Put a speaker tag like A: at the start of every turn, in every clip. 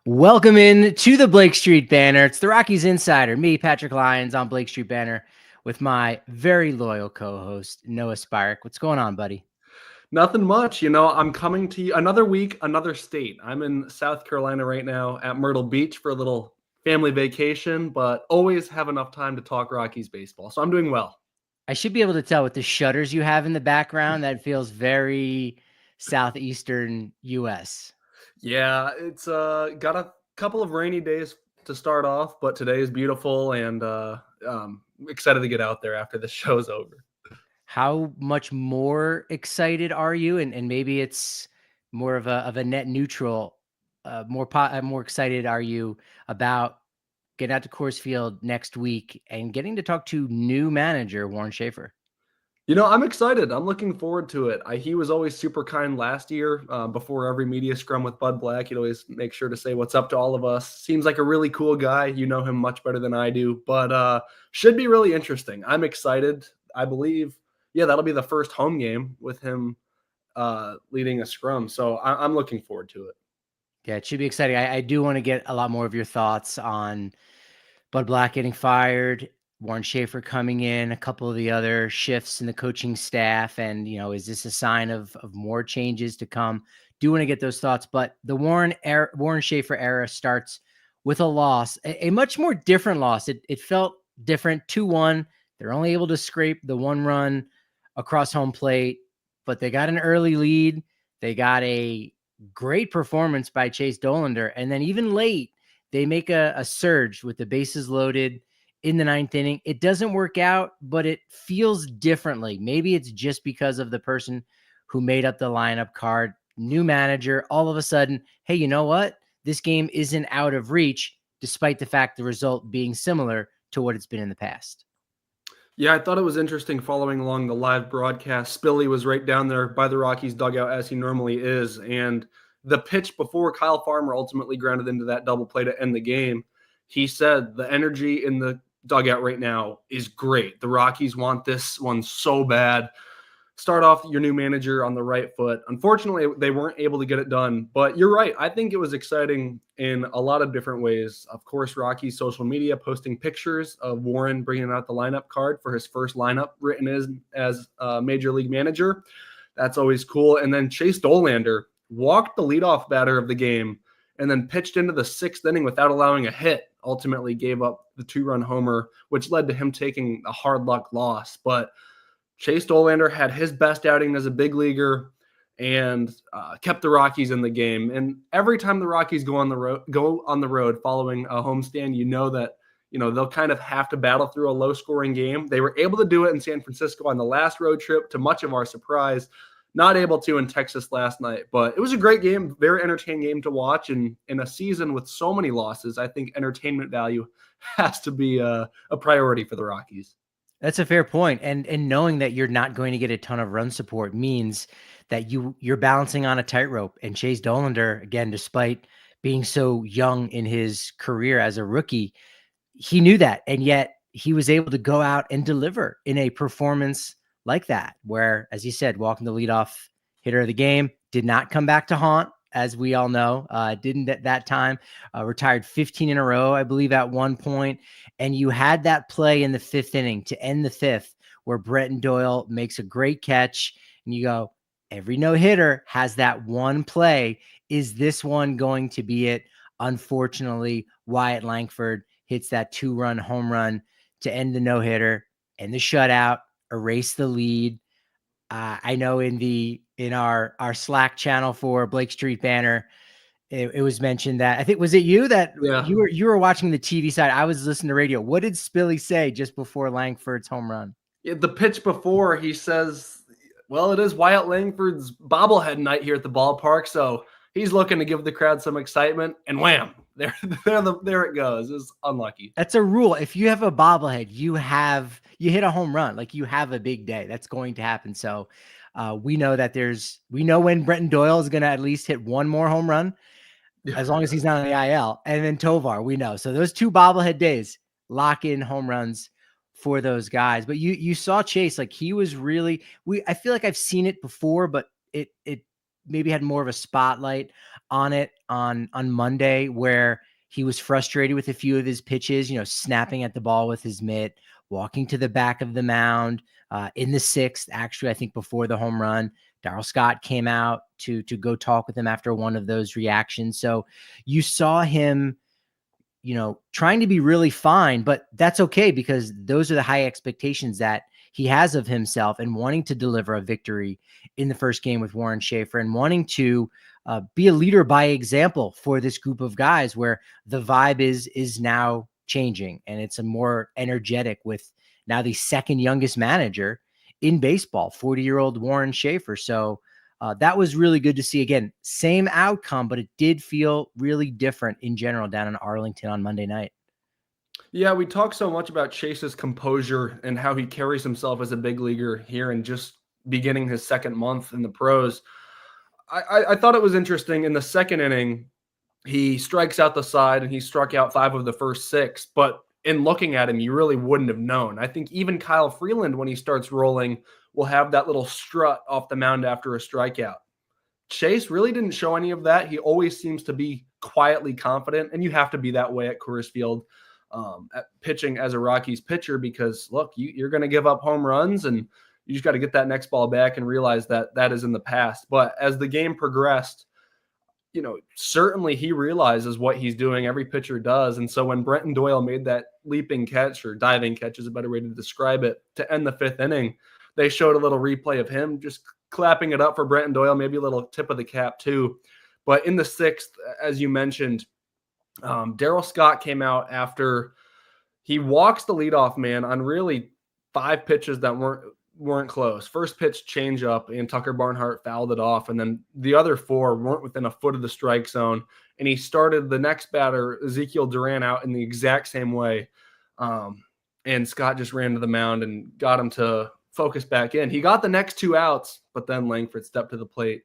A: Welcome in to the Blake Street Banner. It's the Rockies Insider, me, Patrick Lyons, on Blake Street Banner with my very loyal co-host, Noah Spirek. What's going on, buddy?
B: Nothing much. I'm coming to you another week, another state. I'm in South Carolina right now at Myrtle Beach for a little family vacation, but always have enough time to talk Rockies baseball. So I'm doing well.
A: I should be able to tell with the shutters you have in the background. That feels very southeastern U.S.
B: Yeah, it's got a couple of rainy days to start off, but today is beautiful and excited to get out there after the show's over.
A: How much more excited are you? And maybe it's more of a net neutral. More excited are you about getting out to Coors Field next week and getting to talk to new manager Warren Schaeffer?
B: I'm excited. I'm looking forward to it. He was always super kind last year. Before every media scrum with Bud Black, he'd always make sure to say what's up to all of us. Seems like a really cool guy. You know him much better than I do, but should be really interesting. I'm excited. I believe, that'll be the first home game with him leading a scrum. So I'm looking forward to it.
A: Yeah, it should be exciting. I do want to get a lot more of your thoughts on Bud Black getting fired, Warren Schaeffer coming in, a couple of the other shifts in the coaching staff, and is this a sign of more changes to come? Do want to get those thoughts, but the Warren Schaeffer era starts with a loss, a much more different loss. It felt different. 2-1. They're only able to scrape the one run across home plate, but they got an early lead. They got a great performance by Chase Dollander, and then even late, they make a surge with the bases loaded in the ninth inning. It doesn't work out, but it feels differently. Maybe it's just because of the person who made up the lineup card. New manager, all of a sudden, hey, you know what? This game isn't out of reach, despite the fact the result being similar to what it's been in the past.
B: Yeah, I thought it was interesting following along the live broadcast. Spilly was right down there by the Rockies dugout as he normally is. And the pitch before Kyle Farmer ultimately grounded into that double play to end the game, he said the energy in the dugout right now is great. The Rockies want this one so bad. Start off your new manager on the right foot. Unfortunately, they weren't able to get it done, but you're right. I think it was exciting in a lot of different ways. Of course, Rocky's social media posting pictures of Warren bringing out the lineup card for his first lineup written as a major league manager. That's always cool. And then Chase Dollander walked the leadoff batter of the game and then pitched into the sixth inning without allowing a hit. Ultimately gave up the 2-run homer, which led to him taking a hard luck loss. But Chase Dollander had his best outing as a big leaguer and kept the Rockies in the game. And every time the Rockies go on the road following a homestand, that they'll kind of have to battle through a low-scoring game. They were able to do it in San Francisco on the last road trip, to much of our surprise. Not able to in Texas last night, but it was a great game, very entertaining game to watch. And in a season with so many losses, I think entertainment value has to be a priority for the Rockies.
A: That's a fair point. And knowing that you're not going to get a ton of run support means that you're balancing on a tightrope. And Chase Dollander, again, despite being so young in his career as a rookie, he knew that. And yet he was able to go out and deliver in a performance like that, where, as you said, walking the leadoff hitter of the game, did not come back to haunt, as we all know, didn't at that time, retired 15 in a row, I believe, at one point. And you had that play in the fifth inning to end the fifth where Bretton Doyle makes a great catch. And you go, every no-hitter has that one play. Is this one going to be it? Unfortunately, Wyatt Langford hits that 2-run home run to end the no-hitter and the shutout, erase the lead. I know in our Slack channel for Blake Street Banner, it was mentioned that, I think, was it you that you were watching the TV side? I was listening to radio. What did Spilly say just before Langford's home run?
B: Yeah, the pitch before, he says, well, it is Wyatt Langford's bobblehead night here at the ballpark, so he's looking to give the crowd some excitement, and wham, there it goes. It's unlucky.
A: That's a rule. If you have a bobblehead, you hit a home run, like you have a big day. That's going to happen. So we know when Bretton Doyle is going to at least hit one more home run, as long as he's not on the IL. And then Tovar, we know. So those two bobblehead days, lock in home runs for those guys. But you saw Chase, like he was really, I feel like I've seen it before, but it maybe had more of a spotlight on it on Monday, where he was frustrated with a few of his pitches, snapping at the ball with his mitt, walking to the back of the mound in the sixth, actually, I think before the home run. Darryl Scott came out to go talk with him after one of those reactions. So you saw him, trying to be really fine, but that's okay, because those are the high expectations that he has of himself, and wanting to deliver a victory in the first game with Warren Schaeffer, and wanting to be a leader by example for this group of guys, where the vibe is now changing, and it's a more energetic, with now the second youngest manager in baseball, 40-year-old Warren Schaeffer. So that was really good to see. Again, same outcome, but it did feel really different in general down in Arlington on Monday night.
B: Yeah, we talk so much about Chase's composure and how he carries himself as a big leaguer here and just beginning his second month in the pros. I thought it was interesting in the second inning. He strikes out the side and he struck out 5 of the first 6. But in looking at him, you really wouldn't have known. I think even Kyle Freeland, when he starts rolling, will have that little strut off the mound after a strikeout. Chase really didn't show any of that. He always seems to be quietly confident, and you have to be that way at Coors Field at pitching as a Rockies pitcher, because, look, you're going to give up home runs, and you just got to get that next ball back and realize that that is in the past. But as the game progressed, certainly he realizes what he's doing. Every pitcher does. And so when Brenton Doyle made that leaping catch, or diving catch is a better way to describe it, to end the 5th inning, they showed a little replay of him just clapping it up for Brenton Doyle, maybe a little tip of the cap too. But in the 6th, as you mentioned, Darryl Scott came out after he walks the leadoff man on really 5 pitches that weren't close. First pitch changeup, and Tucker Barnhart fouled it off, and then the other 4 weren't within a foot of the strike zone. And he started the next batter, Ezekiel Duran, out in the exact same way. And Scott just ran to the mound and got him to focus back in. He got the next 2 outs, but then Langford stepped to the plate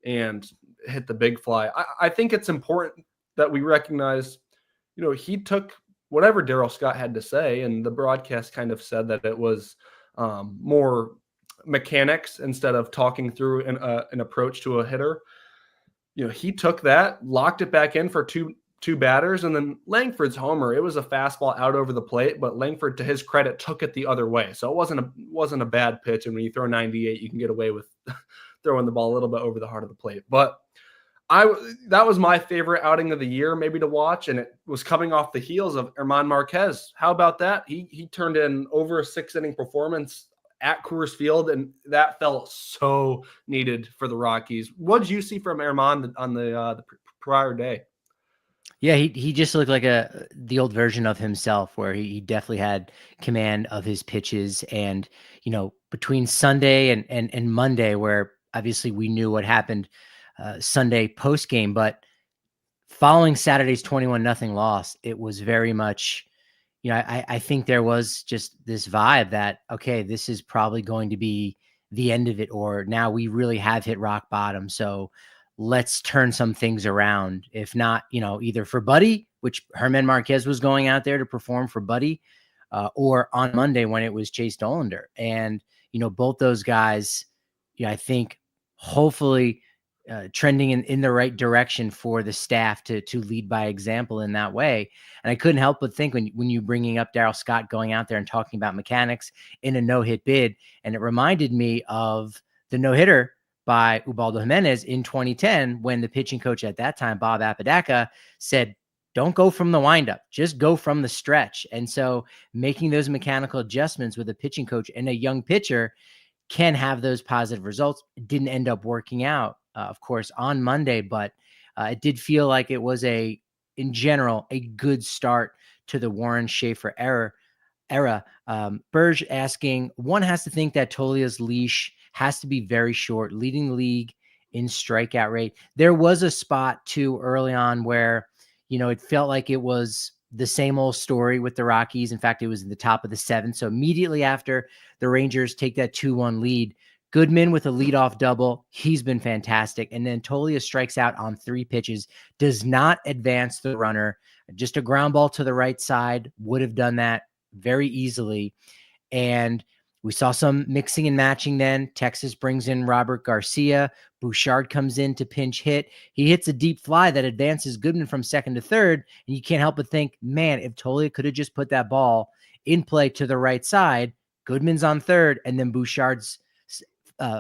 B: and hit the big fly. I think it's important that we recognize, he took whatever Darryl Scott had to say, and the broadcast kind of said that it was more mechanics instead of talking through an approach to a hitter. He took that, locked it back in for two batters, and then Langford's homer, it was a fastball out over the plate, but Langford, to his credit, took it the other way. So it wasn't a bad pitch, and when you throw 98, you can get away with throwing the ball a little bit over the heart of the plate. But that was my favorite outing of the year, maybe to watch, and it was coming off the heels of German Marquez. How about that? He turned in over a 6-inning performance at Coors Field, and that felt so needed for the Rockies. What did you see from German on the prior day?
A: Yeah, he just looked like the old version of himself, where he definitely had command of his pitches. And between Sunday and Monday, where obviously we knew what happened Sunday post game, but following Saturday's 21-0 loss, it was very much, I think there was just this vibe that, okay, this is probably going to be the end of it, or now we really have hit rock bottom. So let's turn some things around. If not, either for Buddy, which German Marquez was going out there to perform for Buddy, or on Monday when it was Chase Dollander. And, both those guys, I think hopefully trending in the right direction for the staff to lead by example in that way. And I couldn't help but think when you bringing up Darryl Scott going out there and talking about mechanics in a no-hit bid, and it reminded me of the no-hitter by Ubaldo Jimenez in 2010, when the pitching coach at that time, Bob Apodaca, said, don't go from the windup, just go from the stretch. And so making those mechanical adjustments with a pitching coach and a young pitcher can have those positive results. It didn't end up working out, of course, on Monday, but it did feel like it was in general, a good start to the Warren Schaeffer era. Burge asking, one has to think that Tolia's leash has to be very short, leading the league in strikeout rate. There was a spot too early on where, it felt like it was the same old story with the Rockies. In fact, it was in the top of the 7th. So immediately after the Rangers take that 2-1 lead, Goodman with a leadoff double. He's been fantastic. And then Tolia strikes out on 3 pitches, does not advance the runner. Just a ground ball to the right side would have done that very easily. And We saw some mixing and matching then. Texas brings in Robert Garcia. Bouchard comes in to pinch hit. He hits a deep fly that advances Goodman from second to third, and you can't help but think, man, if Tolia could have just put that ball in play to the right side, Goodman's on third, and then Bouchard's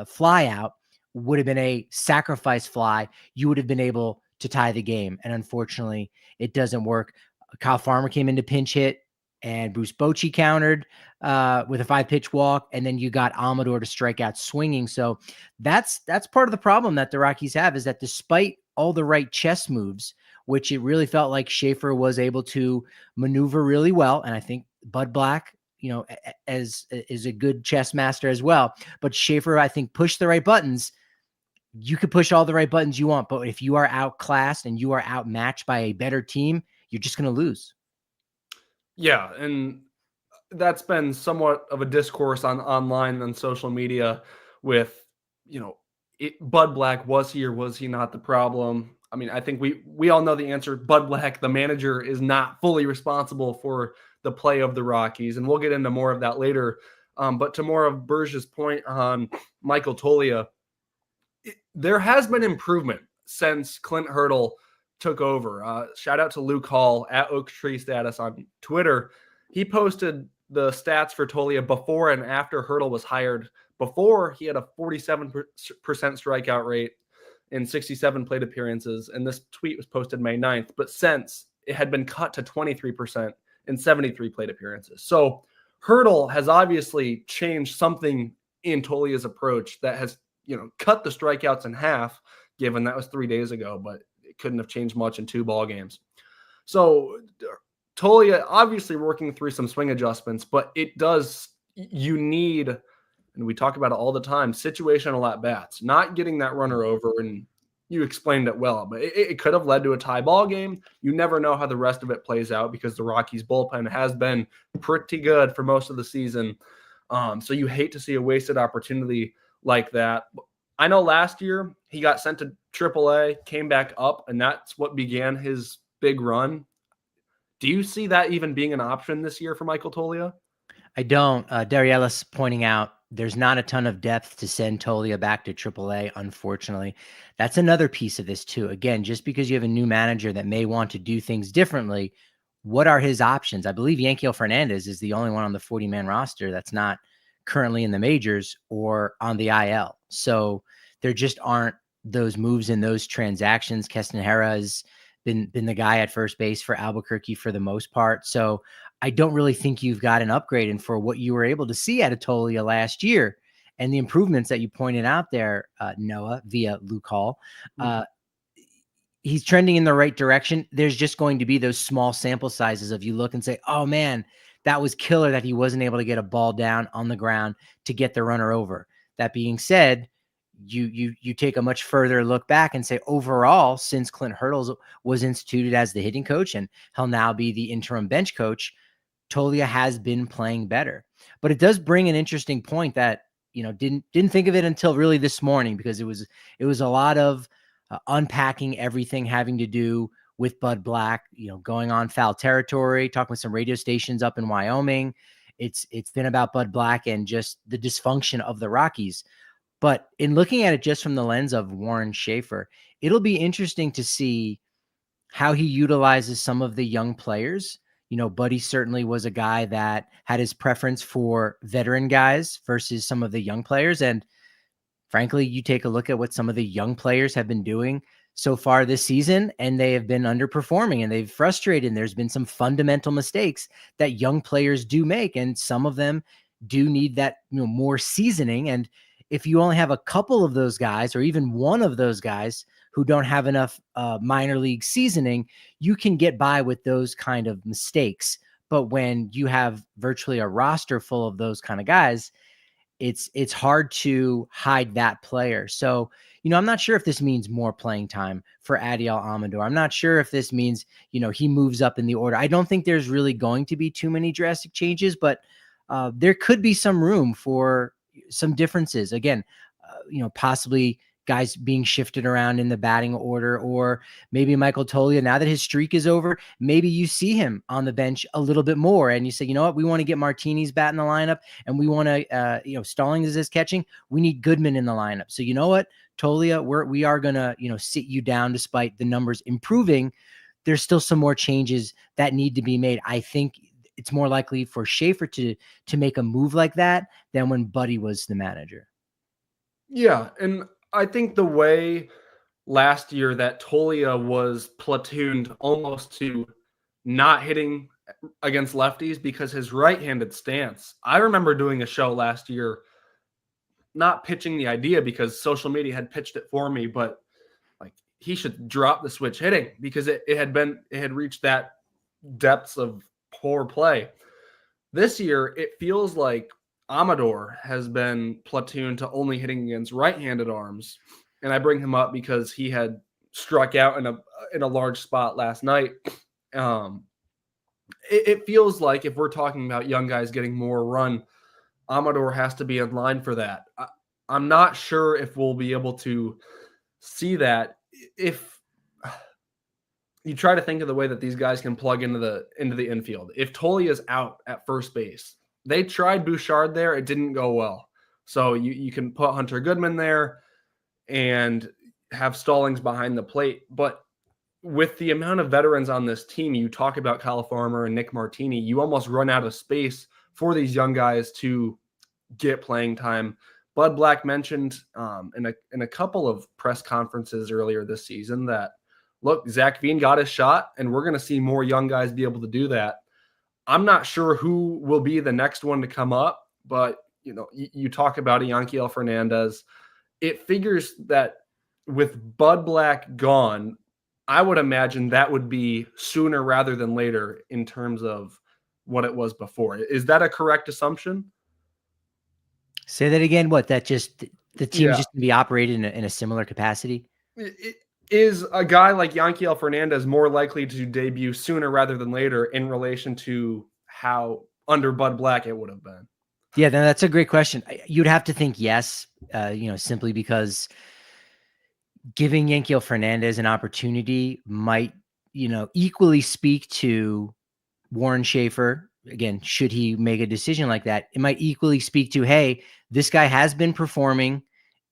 A: fly out would have been a sacrifice fly. You would have been able to tie the game, and unfortunately, it doesn't work. Kyle Farmer came in to pinch hit, and Bruce Bochy countered with a 5-pitch walk, and then you got Amador to strike out swinging. So that's part of the problem that the Rockies have, is that despite all the right chess moves, which it really felt like Schaeffer was able to maneuver really well, and I think Bud Black, is a good chess master as well. But Schaeffer, I think, pushed the right buttons. You could push all the right buttons you want, but if you are outclassed and you are outmatched by a better team, you're just going to lose.
B: Yeah, and that's been somewhat of a discourse online and on social media with, Bud Black, was he or was he not the problem? I mean, I think we all know the answer. Bud Black, the manager, is not fully responsible for the play of the Rockies, and we'll get into more of that later. But to more of Berge's point on Michael Tolia, there has been improvement since Clint Hurdle took over. Shout out to Luke Hall at Oak Tree Status on Twitter. He posted the stats for Tolia before and after Hurdle was hired. Before, he had a 47% strikeout rate in 67 plate appearances, and this tweet was posted May 9th. But since, it had been cut to 23% in 73 plate appearances. So Hurdle has obviously changed something in Tolia's approach that has, cut the strikeouts in half, given that was 3 days ago, but it couldn't have changed much in 2 ball games. So Tolia obviously working through some swing adjustments, but you need, and we talk about it all the time, situational at-bats, not getting that runner over, and you explained it well, but it could have led to a tie ball game. You never know how the rest of it plays out because the Rockies bullpen has been pretty good for most of the season. So you hate to see a wasted opportunity like that. I know last year he got sent to AAA, came back up, and that's what began his big run. Do you see that even being an option this year for Michael Tolia?
A: I don't. Darielis pointing out there's not a ton of depth to send Tolia back to AAA, unfortunately. That's another piece of this too. Again, just because you have a new manager that may want to do things differently, what are his options? I believe Yanquiel Fernandez is the only one on the 40-man roster that's not currently in the majors or on the IL. So there just aren't those moves in those transactions. Keston Hera has been the guy at first base for Albuquerque for the most part. So I don't really think you've got an upgrade. And for what you were able to see at Tolia last year and the improvements that you pointed out there, Noah, via Luke Hall, he's trending in the right direction. There's just going to be those small sample sizes of you look and say, oh man, that was killer that he wasn't able to get a ball down on the ground to get the runner over. That being said, you take a much further look back and say, overall, since Clint Hurdle was instituted as the hitting coach and he'll now be the interim bench coach, Tolia has been playing better. But it does bring an interesting point that, didn't think of it until really this morning, because it was a lot of unpacking everything having to do with Bud Black, going on foul territory, talking with some radio stations up in Wyoming. It's been about Bud Black and just the dysfunction of the Rockies. But in looking at it just from the lens of Warren Schaeffer, it'll be interesting to see how he utilizes some of the young players. Buddy certainly was a guy that had his preference for veteran guys versus some of the young players. And frankly, you take a look at what some of the young players have been doing so far this season, and they have been underperforming and they've frustrated. And there's been some fundamental mistakes that young players do make. And some of them do need that, more seasoning. And if you only have a couple of those guys, or even one of those guys who don't have enough minor league seasoning, you can get by with those kind of mistakes. But when you have virtually a roster full of those kind of guys, it's hard to hide that player. So, I'm not sure if this means more playing time for Adiel Amador. I'm not sure if this means, he moves up in the order. I don't think there's really going to be too many drastic changes, but there could be some room for some differences. Again, possibly guys being shifted around in the batting order, or maybe Michael Toglia, now that his streak is over, maybe you see him on the bench a little bit more and you say, you know what, we want to get Martini's bat in the lineup and we want to, Stallings is catching. We need Goodman in the lineup. So you know what, Toglia, we are going to, sit you down despite the numbers improving. There's still some more changes that need to be made. I think it's more likely for Schaeffer to make a move like that than when Buddy was the manager.
B: Yeah, and I think the way last year that Toglia was platooned almost to not hitting against lefties because his right-handed stance. I remember doing a show last year, not pitching the idea because social media had pitched it for me, but like he should drop the switch hitting because it had reached that depths of poor play. This year, it feels like Amador has been platooned to only hitting against right-handed arms, and I bring him up because he had struck out in a large spot last night. It feels like if we're talking about young guys getting more run, Amador has to be in line for that. I'm not sure if we'll be able to see that if you try to think of the way that these guys can plug into the infield. If Toglia is out at first base, they tried Bouchard there, it didn't go well. So you can put Hunter Goodman there and have Stallings behind the plate. But with the amount of veterans on this team, you talk about Kyle Farmer and Nick Martini, you almost run out of space for these young guys to get playing time. Bud Black mentioned in a couple of press conferences earlier this season that, look, Zach Veen got his shot, and we're going to see more young guys be able to do that. I'm not sure who will be the next one to come up, but you talk about Yanquiel Fernandez. It figures that with Bud Black gone, I would imagine that would be sooner rather than later in terms of what it was before. Is that a correct assumption?
A: Say that again. What, that just the team's just going to be operated in a similar capacity?
B: Is a guy like Yanquiel Fernandez more likely to debut sooner rather than later in relation to how under Bud Black it would have been?
A: Yeah, that's a great question. You'd have to think yes, simply because giving Yanquiel Fernandez an opportunity might, equally speak to Warren Schaeffer. Again, should he make a decision like that, it might equally speak to, hey, this guy has been performing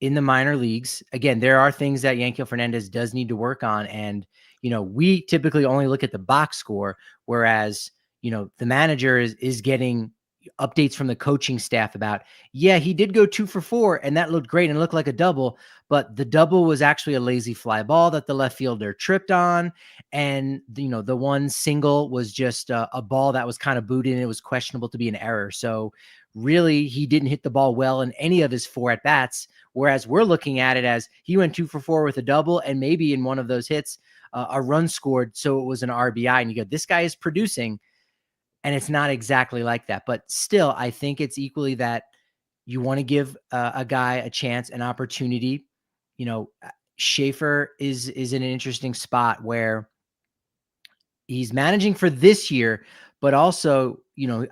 A: in the minor leagues. Again, there are things that Yanquiel Fernandez does need to work on. And, we typically only look at the box score, whereas, the manager is getting updates from the coaching staff about, yeah, he did go 2 for 4 and that looked great and looked like a double, but the double was actually a lazy fly ball that the left fielder tripped on. And, the one single was just a ball that was kind of booted and it was questionable to be an error. So really, he didn't hit the ball well in any of his 4 at bats. Whereas we're looking at it as he went 2 for 4 with a double, and maybe in one of those hits, a run scored. So it was an RBI, and you go, this guy is producing. And it's not exactly like that, but still, I think it's equally that you want to give a guy a chance, an opportunity. Schaeffer is in an interesting spot where he's managing for this year, but also,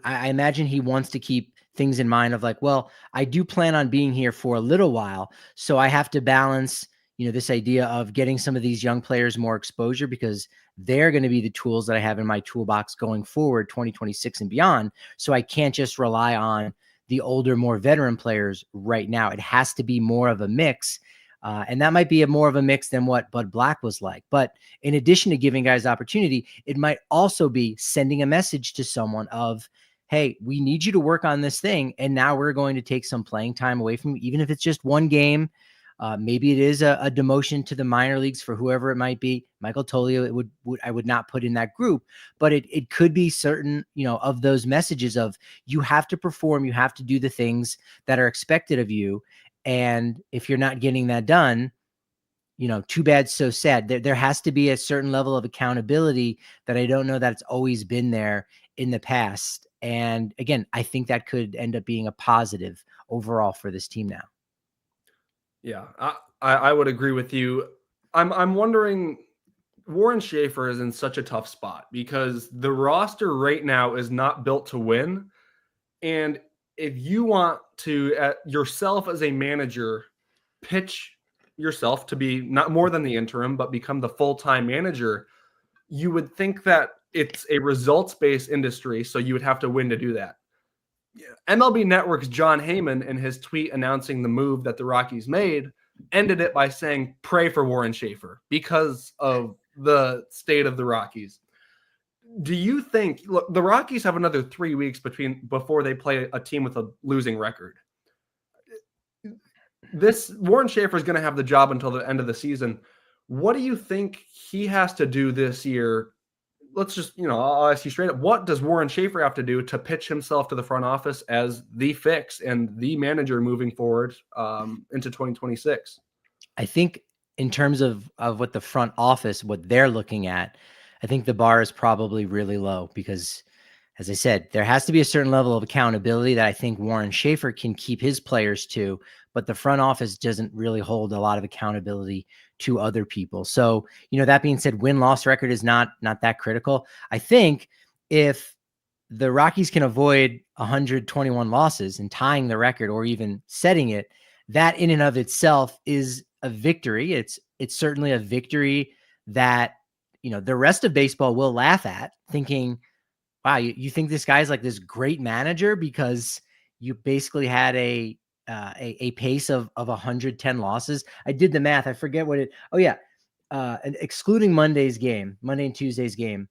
A: I imagine he wants to keep things in mind of like, well, I do plan on being here for a little while. So I have to balance, this idea of getting some of these young players more exposure because they're going to be the tools that I have in my toolbox going forward, 2026 and beyond. So I can't just rely on the older, more veteran players right now. It has to be more of a mix. And that might be more of a mix than what Bud Black was like. But in addition to giving guys opportunity, it might also be sending a message to someone of, hey, we need you to work on this thing. And now we're going to take some playing time away from you, even if it's just one game. Maybe it is a demotion to the minor leagues for whoever it might be. Michael Toglia, I would not put in that group, but it could be certain, of those messages of you have to perform, you have to do the things that are expected of you. And if you're not getting that done, too bad, so sad. There has to be a certain level of accountability that I don't know that it's always been there in the past. And again, I think that could end up being a positive overall for this team now.
B: Yeah, I would agree with you. I'm wondering, Warren Schaeffer is in such a tough spot because the roster right now is not built to win. And if you want to, yourself as a manager, pitch yourself to be not more than the interim, but become the full-time manager, you would think that it's a results-based industry, so you would have to win to do that. MLB Network's John Heyman, in his tweet announcing the move that the Rockies made, ended it by saying, pray for Warren Schaeffer because of the state of the Rockies. Do you think, look, the Rockies have another 3 weeks before they play a team with a losing record? This Warren Schaeffer is going to have the job until the end of the season. What do you think he has to do this year? Let's just, I'll ask you straight up. What does Warren Schaeffer have to do to pitch himself to the front office as the fix and the manager moving forward into 2026?
A: I think in terms of what the front office, what they're looking at, I think the bar is probably really low because, as I said, there has to be a certain level of accountability that I think Warren Schaeffer can keep his players to, but the front office doesn't really hold a lot of accountability to other people. So, that being said, win-loss record is not that critical. I think if the Rockies can avoid 121 losses and tying the record or even setting it, that in and of itself is a victory. It's certainly a victory that, the rest of baseball will laugh at, thinking, wow, you think this guy's like this great manager because you basically had a pace of 110 losses. I did the math. I forget what it. Oh yeah, excluding Monday and Tuesday's game,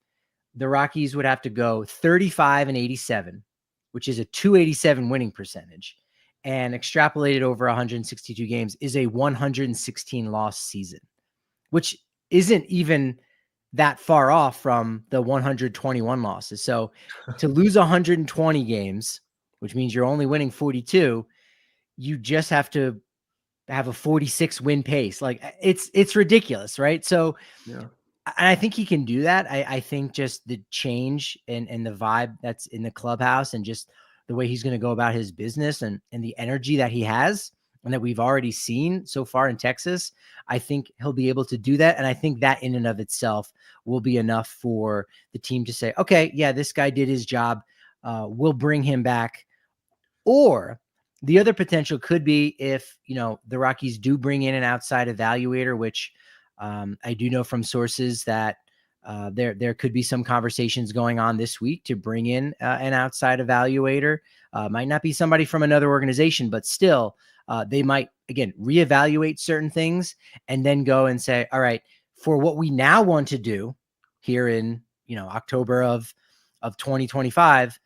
A: the Rockies would have to go 35-87, which is a 287 winning percentage, and extrapolated over 162 games is a 116 loss season, which isn't even that far off from the 121 losses. So to lose 120 games, which means you're only winning 42, you just have to have a 46 win pace. Like it's ridiculous, right? So
B: Yeah.
A: and I think he can do that. I think just the change and the vibe that's in the clubhouse and just the way he's going to go about his business and the energy that he has and that we've already seen so far in Texas, I think he'll be able to do that. And I think that in and of itself will be enough for the team to say, okay, yeah, this guy did his job. We'll bring him back. Or the other potential could be if, the Rockies do bring in an outside evaluator, which I do know from sources that there could be some conversations going on this week to bring in an outside evaluator. Might not be somebody from another organization, but still they might, again, reevaluate certain things and then go and say, all right, for what we now want to do here in, October of 2025,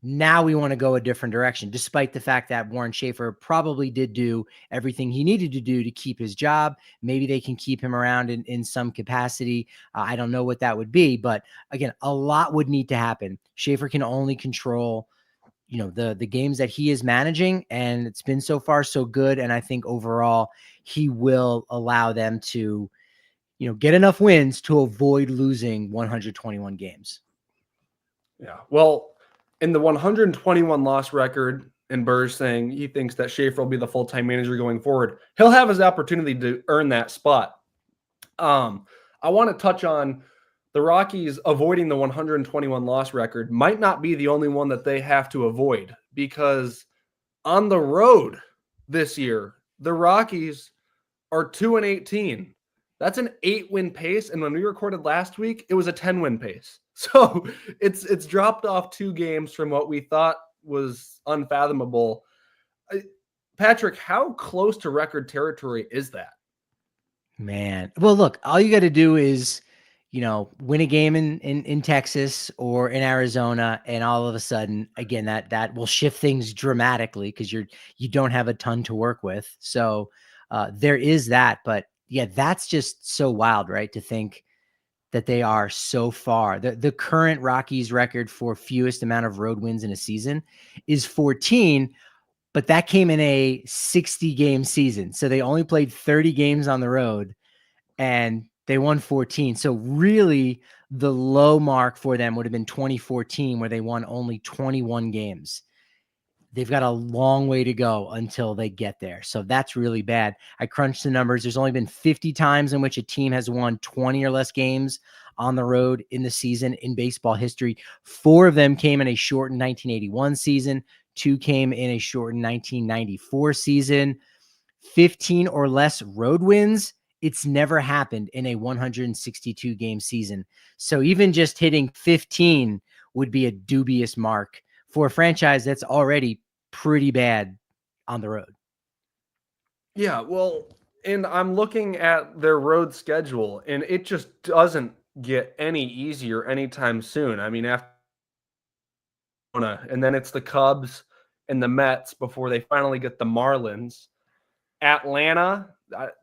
A: now we want to go a different direction, despite the fact that Warren Schaeffer probably did do everything he needed to do to keep his job. Maybe they can keep him around in some capacity. I don't know what that would be, but again, a lot would need to happen. Schaeffer can only control, the games that he is managing, and it's been so far so good. And I think overall he will allow them to, get enough wins to avoid losing 121 games.
B: Yeah. Well, in the 121 loss record, and Burge saying he thinks that Schaeffer will be the full-time manager going forward, he'll have his opportunity to earn that spot. I want to touch on the Rockies avoiding the 121 loss record might not be the only one that they have to avoid, because on the road this year, the Rockies are 2-18. That's an 8-win pace. And when we recorded last week, it was a 10-win pace. So it's dropped off 2 games from what we thought was unfathomable. Patrick, how close to record territory is that?
A: Man. Well, look, all you got to do is, win a game in Texas or in Arizona. And all of a sudden, again, that will shift things dramatically because you don't have a ton to work with. So there is that. But yeah, that's just so wild, right? To think that they are so far. The current Rockies record for fewest amount of road wins in a season is 14, but that came in a 60-game season. So they only played 30 games on the road and they won 14. So really the low mark for them would have been 2014, where they won only 21 games. They've got a long way to go until they get there. So that's really bad. I crunched the numbers. There's only been 50 times in which a team has won 20 or less games on the road in the season in baseball history. 4 of them came in a shortened 1981 season. 2 came in a shortened 1994 season. 15 or less road wins. It's never happened in a 162 game season. So even just hitting 15 would be a dubious mark for a franchise that's already pretty bad on the road.
B: Yeah, well, and I'm looking at their road schedule, and it just doesn't get any easier anytime soon. I mean, after and then it's the Cubs and the Mets before they finally get the Marlins. Atlanta,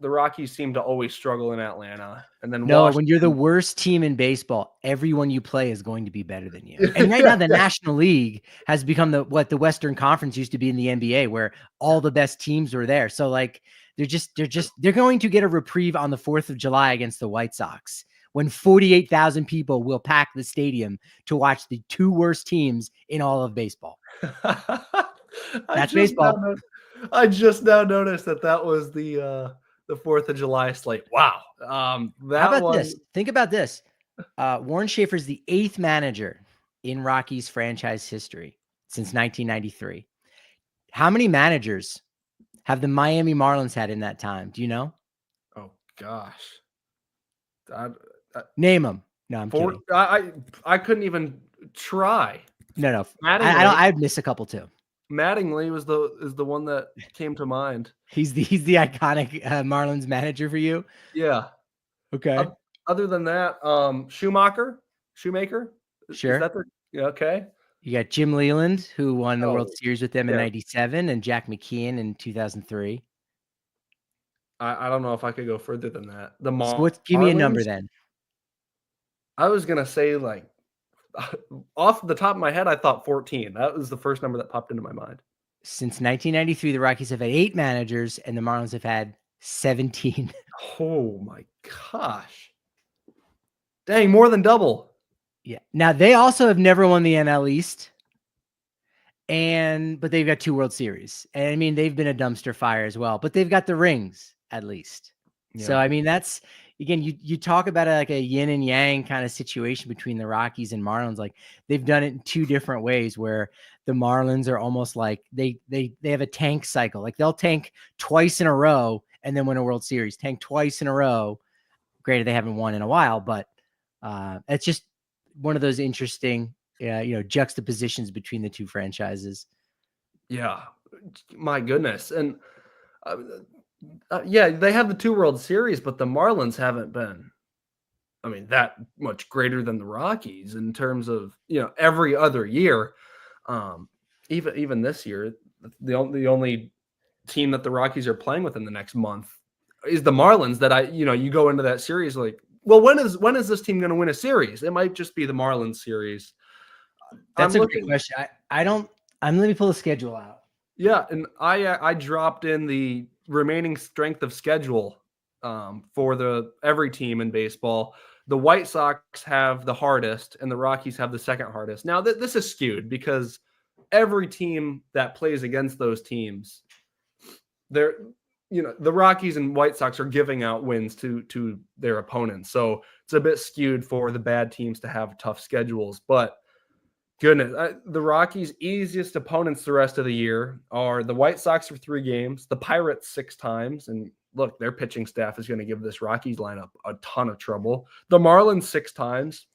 B: the Rockies seem to always struggle in Atlanta, and then
A: No, when you're the
B: Washington.
A: worst team in baseball, everyone you play is going to be better than you. And right now, the National League has become what the Western Conference used to be in the NBA, where all the best teams were there. So like they're going to get a reprieve on the 4th of July against the White Sox, when 48,000 people will pack the stadium to watch the two worst teams in all of baseball. That's baseball.
B: I just now noticed that was the 4th of July slate. Wow.
A: How
B: That
A: about
B: one.
A: this? Think about this. Warren Schaeffer is the 8th manager in Rockies franchise history since 1993. How many managers have the Miami Marlins had in that time? Do you know?
B: Oh gosh.
A: Name them. No, I'm kidding.
B: I couldn't even try.
A: No.
B: Mattingly,
A: I'd miss a couple too.
B: Mattingly is the one that came to mind.
A: He's the iconic Marlins manager for you.
B: Yeah.
A: Okay.
B: Other than that, Shoemaker,
A: Sure.
B: is that okay?
A: You got Jim Leland, who won the World
B: Oh,
A: Series with them in
B: yeah.
A: '97, and Jack McKeon in 2003.
B: I don't know if I could go further than that. The
A: So give me a number
B: Marlins.
A: then.
B: I was gonna say like off the top of my head, I thought 14. That was the first number that popped into my mind.
A: Since 1993, the Rockies have had 8 managers, and the Marlins have had 17.
B: Oh my gosh. Dang, more than double.
A: Yeah. Now they also have never won the NL East, but they've got 2 World Series. And I mean, they've been a dumpster fire as well, but they've got the rings at least. Yeah. So I mean, that's again, you talk about like a yin and yang kind of situation between the Rockies and Marlins. Like they've done it in 2 different ways, where the Marlins are almost like they have a tank cycle. Like they'll tank twice in a row and then win a World Series. Tank twice in a row. Granted, they haven't won in a while, but it's just one of those interesting, juxtapositions between the 2 franchises.
B: Yeah, my goodness, and yeah, they have the 2 World Series, but the Marlins haven't been, I mean, that much greater than the Rockies in terms of every other year. Even this year, the only team that the Rockies are playing with in the next month is the Marlins. That you go into that series like, well, when is this team going to win a series? It might just be the Marlins series.
A: That's a great question. Let me pull the schedule out.
B: Yeah, and I dropped in the remaining strength of schedule for every team in baseball. The White Sox have the hardest, and the Rockies have the second hardest. Now, this is skewed because every team that plays against those teams, the Rockies and White Sox are giving out wins to their opponents. So it's a bit skewed for the bad teams to have tough schedules. But goodness, the Rockies' easiest opponents the rest of the year are the White Sox for 3 games, the Pirates 6 times, and look, their pitching staff is going to give this Rockies lineup a ton of trouble. The Marlins 6 times,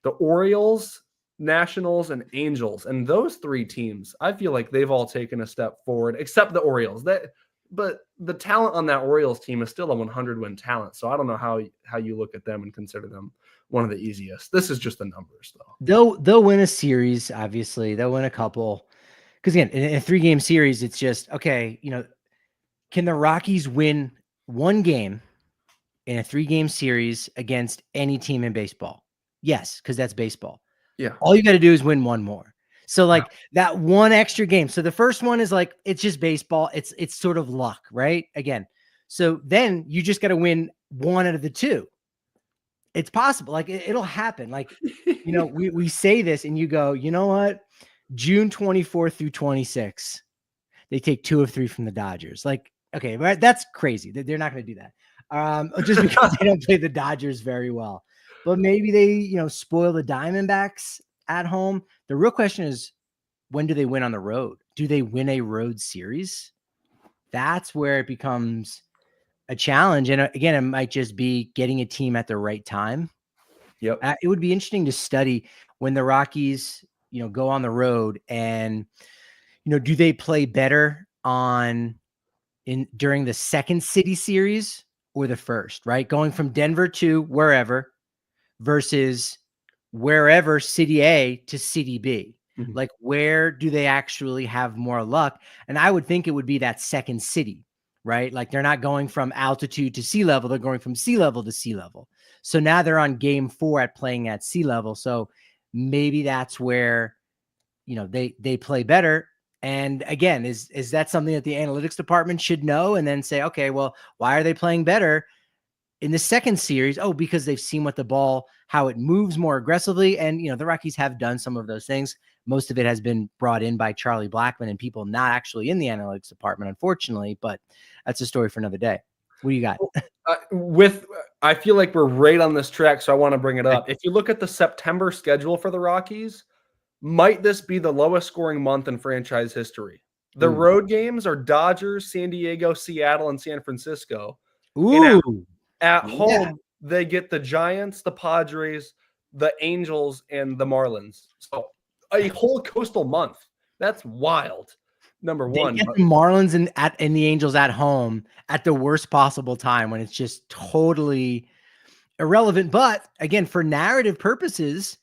B: the Orioles, Nationals, and Angels. And those 3 teams, I feel like they've all taken a step forward, except the Orioles. But the talent on that Orioles team is still a 100-win talent. So I don't know how you look at them and consider them one of the easiest. This is just the numbers,
A: though. They'll win a series, obviously. They'll win a couple. Because again, in a 3-game series, it's just, okay, can the Rockies win 1 game in a 3-game series against any team in baseball? Yes, because that's baseball.
B: Yeah.
A: All you got to do is win 1 more. So like that 1 extra game. So the first one is like, it's just baseball. It's sort of luck, right? Again. So then you just got to win 1 out of the 2. It's possible. Like it'll happen. Like, we say this and you go, you know what? June 24th through 26, they take 2 of 3 from the Dodgers. Like, okay, right? That's crazy. They're not going to do that. Just because they don't play the Dodgers very well. But maybe they, spoil the Diamondbacks at home. The real question is, when do they win on the road? Do they win a road series? that's where it becomes a challenge. And again, it might just be getting a team at the right time.
B: Yep.
A: It would be interesting to study when the Rockies, go on the road and, do they play better during the second city series or the first, right? Going from Denver to wherever versus wherever city A to city B.
B: Mhm.
A: Like, where do they actually have more luck? And I would think it would be that second city, right? Like, they're not going from altitude to sea level, they're going from sea level to sea level. So now they're on game 4 at playing at sea level. So maybe that's where, they play better. And again, is that something that the analytics department should know and then say, okay, well, why are they playing better in the second series? Oh, because they've seen what the ball, how it moves more aggressively. And, the Rockies have done some of those things. Most of it has been brought in by Charlie Blackmon and people not actually in the analytics department, unfortunately, but that's a story for another day. What do you got?
B: I feel like we're right on this track, so I want to bring it up. If you look at the September schedule for the Rockies, might this be the lowest scoring month in franchise history? The
A: Ooh.
B: road games are Dodgers, San Diego, Seattle, and San Francisco. And
A: Ooh.
B: at
A: Yeah.
B: home, they get the Giants, the Padres, the Angels, and the Marlins. So a whole coastal month. That's wild. Number
A: They
B: one.
A: get the Marlins and the Angels at home at the worst possible time when it's just totally irrelevant. But again, for narrative purposes,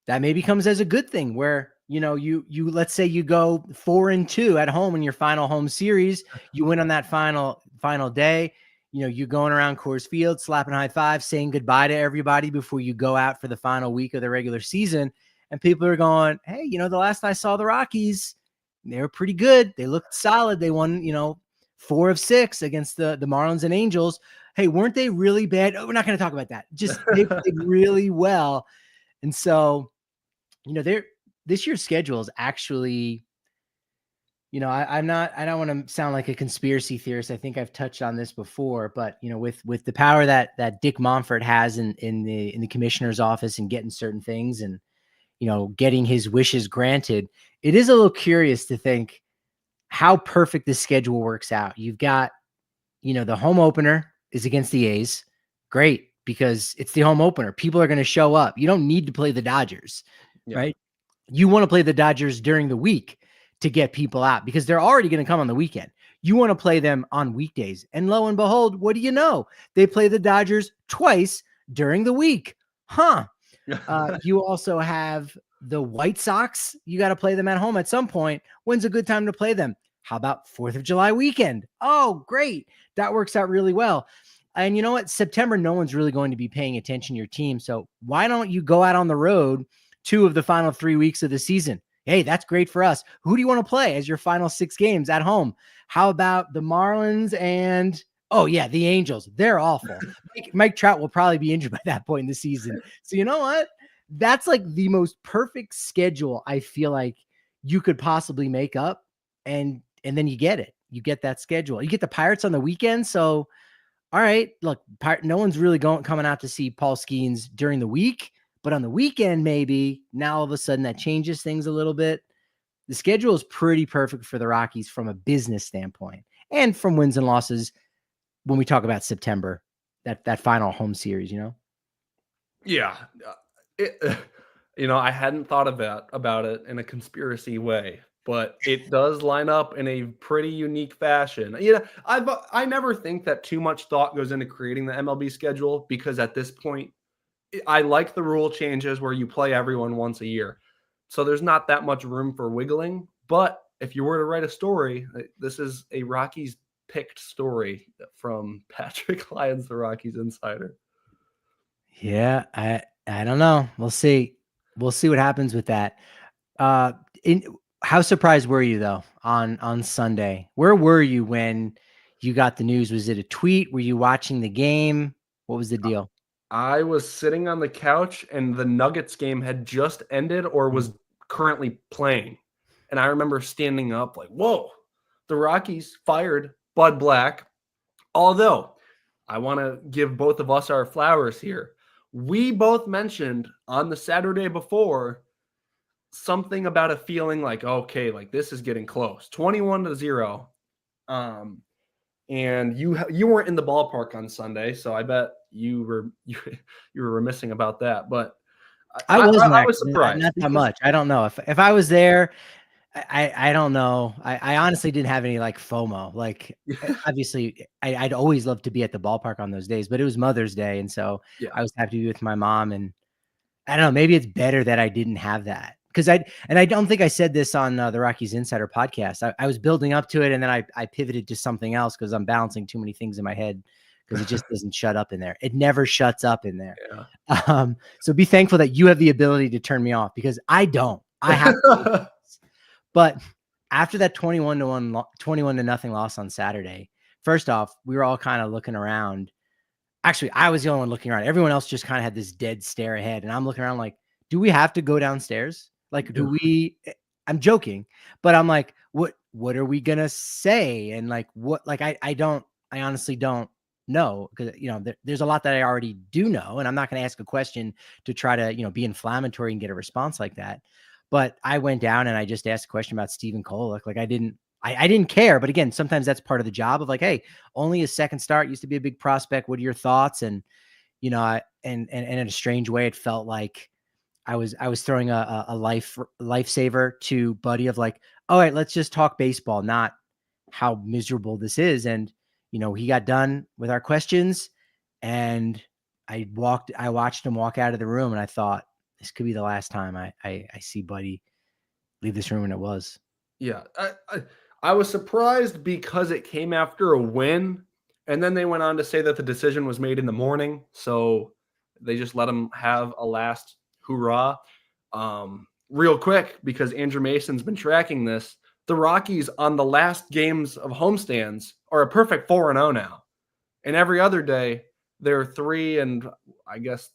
A: that maybe comes as a good thing where, you let's say you go 4-2 at home in your final home series, you win on that final day, you're going around Coors Field, slapping high five, saying goodbye to everybody before you go out for the final week of the regular season. And people are going, hey, the last I saw the Rockies, they were pretty good. They looked solid. They won, 4 of 6 against the Marlins and Angels. Hey, weren't they really bad? Oh, we're not going to talk about that. Just they played really well. And so, this year's schedule is actually, I don't want to sound like a conspiracy theorist. I think I've touched on this before, but with the power that Dick Monfort has in the commissioner's office and getting certain things and, getting his wishes granted, it is a little curious to think how perfect this schedule works out. You've got, the home opener is against the A's. Great, because it's the home opener. People are going to show up. You don't need to play the Dodgers,
B: Yeah.
A: right? You want to play the Dodgers during the week to get people out because they're already going to come on the weekend. You want to play them on weekdays. And lo and behold, what do you know? They play the Dodgers twice during the week. Huh. You also have the White Sox. You got to play them at home at some point. When's a good time to play them? How about 4th of July weekend? Oh, great. That works out really well. And you know what? September, no one's really going to be paying attention to your team. So why don't you go out on the road 2 of the final 3 weeks of the season? Hey, that's great for us. Who do you want to play as your final 6 games at home? How about the Marlins and, oh yeah, the Angels? They're awful. Mike Trout will probably be injured by that point in the season. So you know what? That's like the most perfect schedule I feel like you could possibly make up. And then you get it. You get that schedule. You get the Pirates on the weekend. So, all right, look, no one's really coming out to see Paul Skeens during the week, but on the weekend, maybe now all of a sudden that changes things a little bit. The schedule is pretty perfect for the Rockies from a business standpoint and from wins and losses when we talk about September, that final home series,
B: Yeah. I hadn't thought about it in a conspiracy way, but it does line up in a pretty unique fashion. I never think that too much thought goes into creating the MLB schedule because at this point, I like the rule changes where you play everyone once a year. So there's not that much room for wiggling. But if you were to write a story, this is a Rockies picked story from Patrick Lyons, the Rockies insider.
A: Yeah, I don't know. We'll see. We'll see what happens with that. Uh, how surprised were you though on Sunday? Where were you when you got the news? Was it a tweet? Were you watching the game? What was the deal?
B: I was sitting on the couch and the Nuggets game had just ended or was currently playing. And I remember standing up like, whoa, the Rockies fired Bud Black. Although I want to give both of us our flowers here. We both mentioned on the Saturday before something about a feeling like, okay, like this is getting close. 21-0. And you weren't in the ballpark on Sunday, so I bet you were remissing about that. But
A: I wasn't
B: I was
A: actually,
B: surprised
A: not that
B: because
A: much. I don't know if I was there. I don't know. I honestly didn't have any like FOMO. Like obviously, I'd always love to be at the ballpark on those days, but it was Mother's Day, and so
B: yeah.
A: I was happy to be with my mom. And I don't know. Maybe it's better that I didn't have that because I don't think I said this on the Rockies Insider podcast. I was building up to it, and then I pivoted to something else because I'm balancing too many things in my head because it just doesn't shut up in there. It never shuts up in there. So be thankful that you have the ability to turn me off because I don't. I have to. But after that 21 to nothing loss on Saturday, first off, we were all kind of looking around. Actually, I was the only one looking around. Everyone else just kind of had this dead stare ahead. And I'm looking around like, do we have to go downstairs? Like, do we? I'm joking, but I'm like, what are we gonna say? And like, what? Like, I honestly don't know because there's a lot that I already do know, and I'm not gonna ask a question to try to be inflammatory and get a response like that. But I went down and I just asked a question about Stephen Kolek. Like, I didn't care, but again, sometimes that's part of the job of like, hey, only his second start, used to be a big prospect. What are your thoughts? And and in a strange way, it felt like I was throwing a lifesaver to Buddy of like, all right, let's just talk baseball, not how miserable this is. And he got done with our questions, and I watched him walk out of the room, and I thought this could be the last time I see Buddy leave this room, and it was.
B: Yeah, I was surprised because it came after a win, and then they went on to say that the decision was made in the morning, so they just let him have a last hoorah. Real quick, because Andrew Mason's been tracking this, the Rockies on the last games of homestands are a perfect 4-0 now, and every other day they're 3 and I guess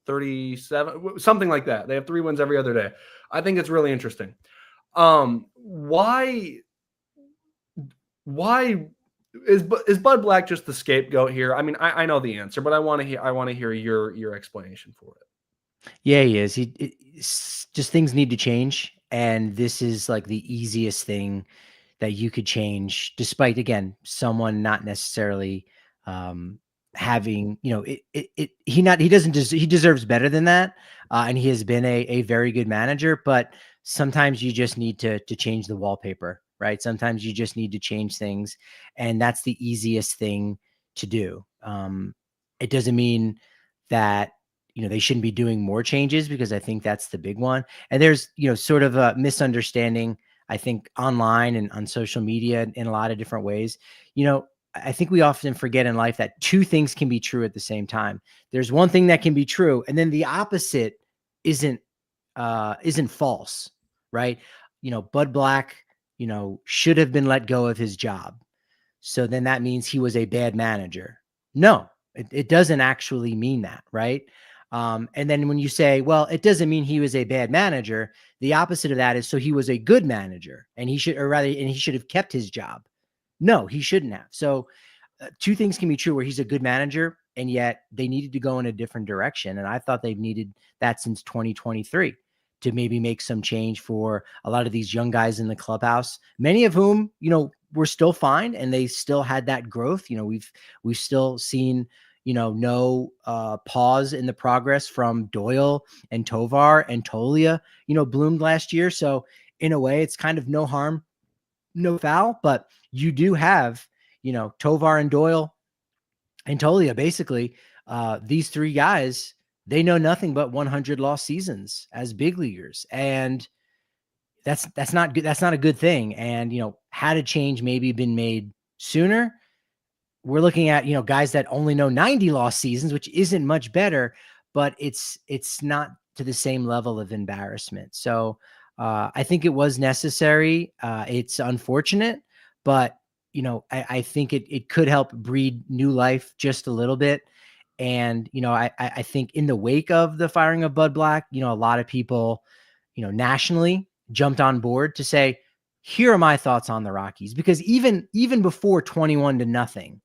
B: 37, something like that. They have 3 wins every other day. I think it's really interesting. Why is Bud Black just the scapegoat here? I mean, I know the answer, but I want to hear your explanation for it.
A: Yeah, he is. It's just things need to change, and this is like the easiest thing that you could change, despite again someone not necessarily having he deserves better than that, and he has been a very good manager, but sometimes you just need to change the wallpaper, right? Sometimes you just need to change things, and that's the easiest thing to do. It doesn't mean that they shouldn't be doing more changes, because I think that's the big one. And there's sort of a misunderstanding, I think, online and on social media in a lot of different ways. I think we often forget in life that two things can be true at the same time. There's one thing that can be true, and then the opposite isn't false, right? Bud Black, should have been let go of his job. So then that means he was a bad manager. No, it doesn't actually mean that, right? And then when you say, well, it doesn't mean he was a bad manager, the opposite of that is, so he was a good manager, and he should have kept his job. No, he shouldn't have. So two things can be true, where he's a good manager, and yet they needed to go in a different direction. And I thought they've needed that since 2023 to maybe make some change for a lot of these young guys in the clubhouse, many of whom, were still fine, and they still had that growth. We've still seen, no pause in the progress from Doyle and Tovar, and Tolia, bloomed last year. So in a way, it's kind of no harm, no foul, but you do have, Tovar and Doyle and Tolia, basically, these three guys, they know nothing but 100 lost seasons as big leaguers. And that's not good. That's not a good thing. And, had a change maybe been made sooner, we're looking at, guys that only know 90 lost seasons, which isn't much better, but it's not to the same level of embarrassment. So I think it was necessary. It's unfortunate, but I think it could help breed new life just a little bit. And, I think in the wake of the firing of Bud Black, a lot of people, nationally jumped on board to say, here are my thoughts on the Rockies. Because even before 21 to nothing,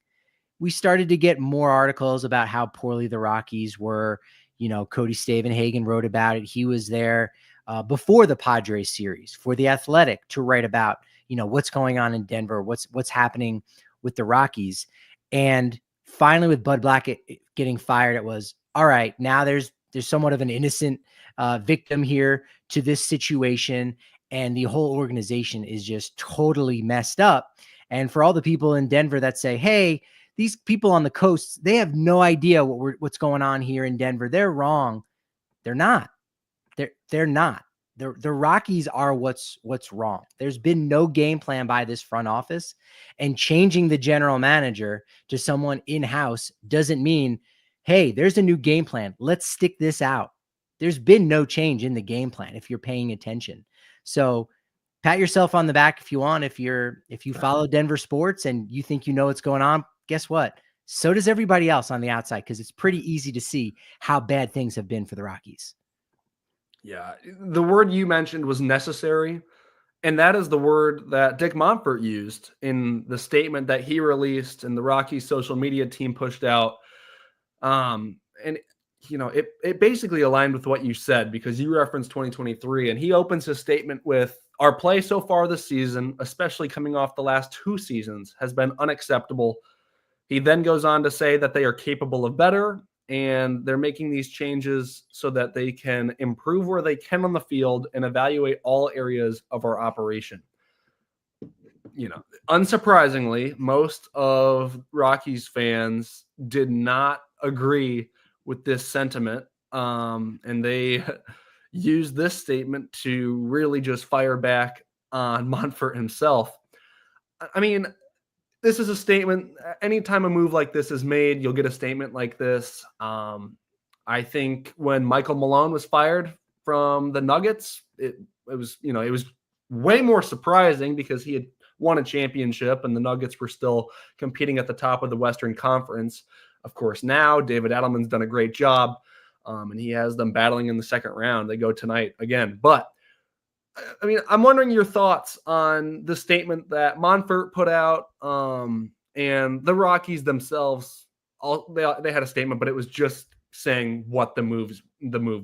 A: we started to get more articles about how poorly the Rockies were. Cody Stavenhagen wrote about it. He was there before the Padres series for The Athletic to write about, what's going on in Denver, what's happening with the Rockies. And finally with Bud Black getting fired, it was, all right, now there's somewhat of an innocent victim here to this situation. And the whole organization is just totally messed up. And for all the people in Denver that say, hey, these people on the coast, they have no idea what's going on here in Denver, they're wrong. They're not. They're not. The Rockies are what's wrong. There's been no game plan by this front office, and changing the general manager to someone in-house doesn't mean, hey, there's a new game plan, let's stick this out. There's been no change in the game plan if you're paying attention. So pat yourself on the back if you want. If you follow Denver sports and you think you know what's going on, guess what? So does everybody else on the outside, because it's pretty easy to see how bad things have been for the Rockies.
B: Yeah, the word you mentioned was necessary, and that is the word that Dick Monfort used in the statement that he released and the Rockies social media team pushed out. And it basically aligned with what you said, because you referenced 2023, and he opens his statement with, our play so far this season, especially coming off the last 2 seasons, has been unacceptable. He then goes on to say that they are capable of better, and they're making these changes so that they can improve where they can on the field and evaluate all areas of our operation. Unsurprisingly, most of Rockies fans did not agree with this sentiment, and they used this statement to really just fire back on Monfort himself. I mean, this is a statement. Anytime a move like this is made, you'll get a statement like this. I think when Michael Malone was fired from the Nuggets, it was way more surprising because he had won a championship and the Nuggets were still competing at the top of the Western Conference. Of course, now David Edelman's done a great job, and he has them battling in the second round. They go tonight again. But I mean, I'm wondering your thoughts on the statement that Monfort put out, and the Rockies themselves. They had a statement, but it was just saying what the move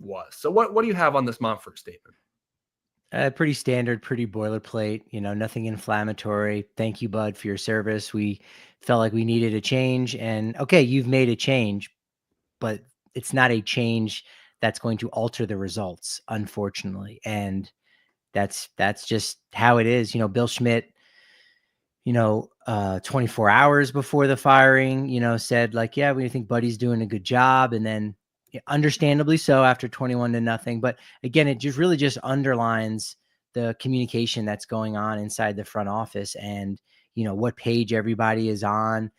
B: was. So what do you have on this Monfort statement?
A: Pretty standard, pretty boilerplate, nothing inflammatory. Thank you, Bud, for your service. We felt like we needed a change, and okay, you've made a change, but it's not a change that's going to alter the results, unfortunately. And that's just how it is. Bill Schmidt, 24 hours before the firing, said like, yeah, we think Buddy's doing a good job. And then understandably so after 21-0. But again, it just really just underlines the communication that's going on inside the front office and, what page everybody is on.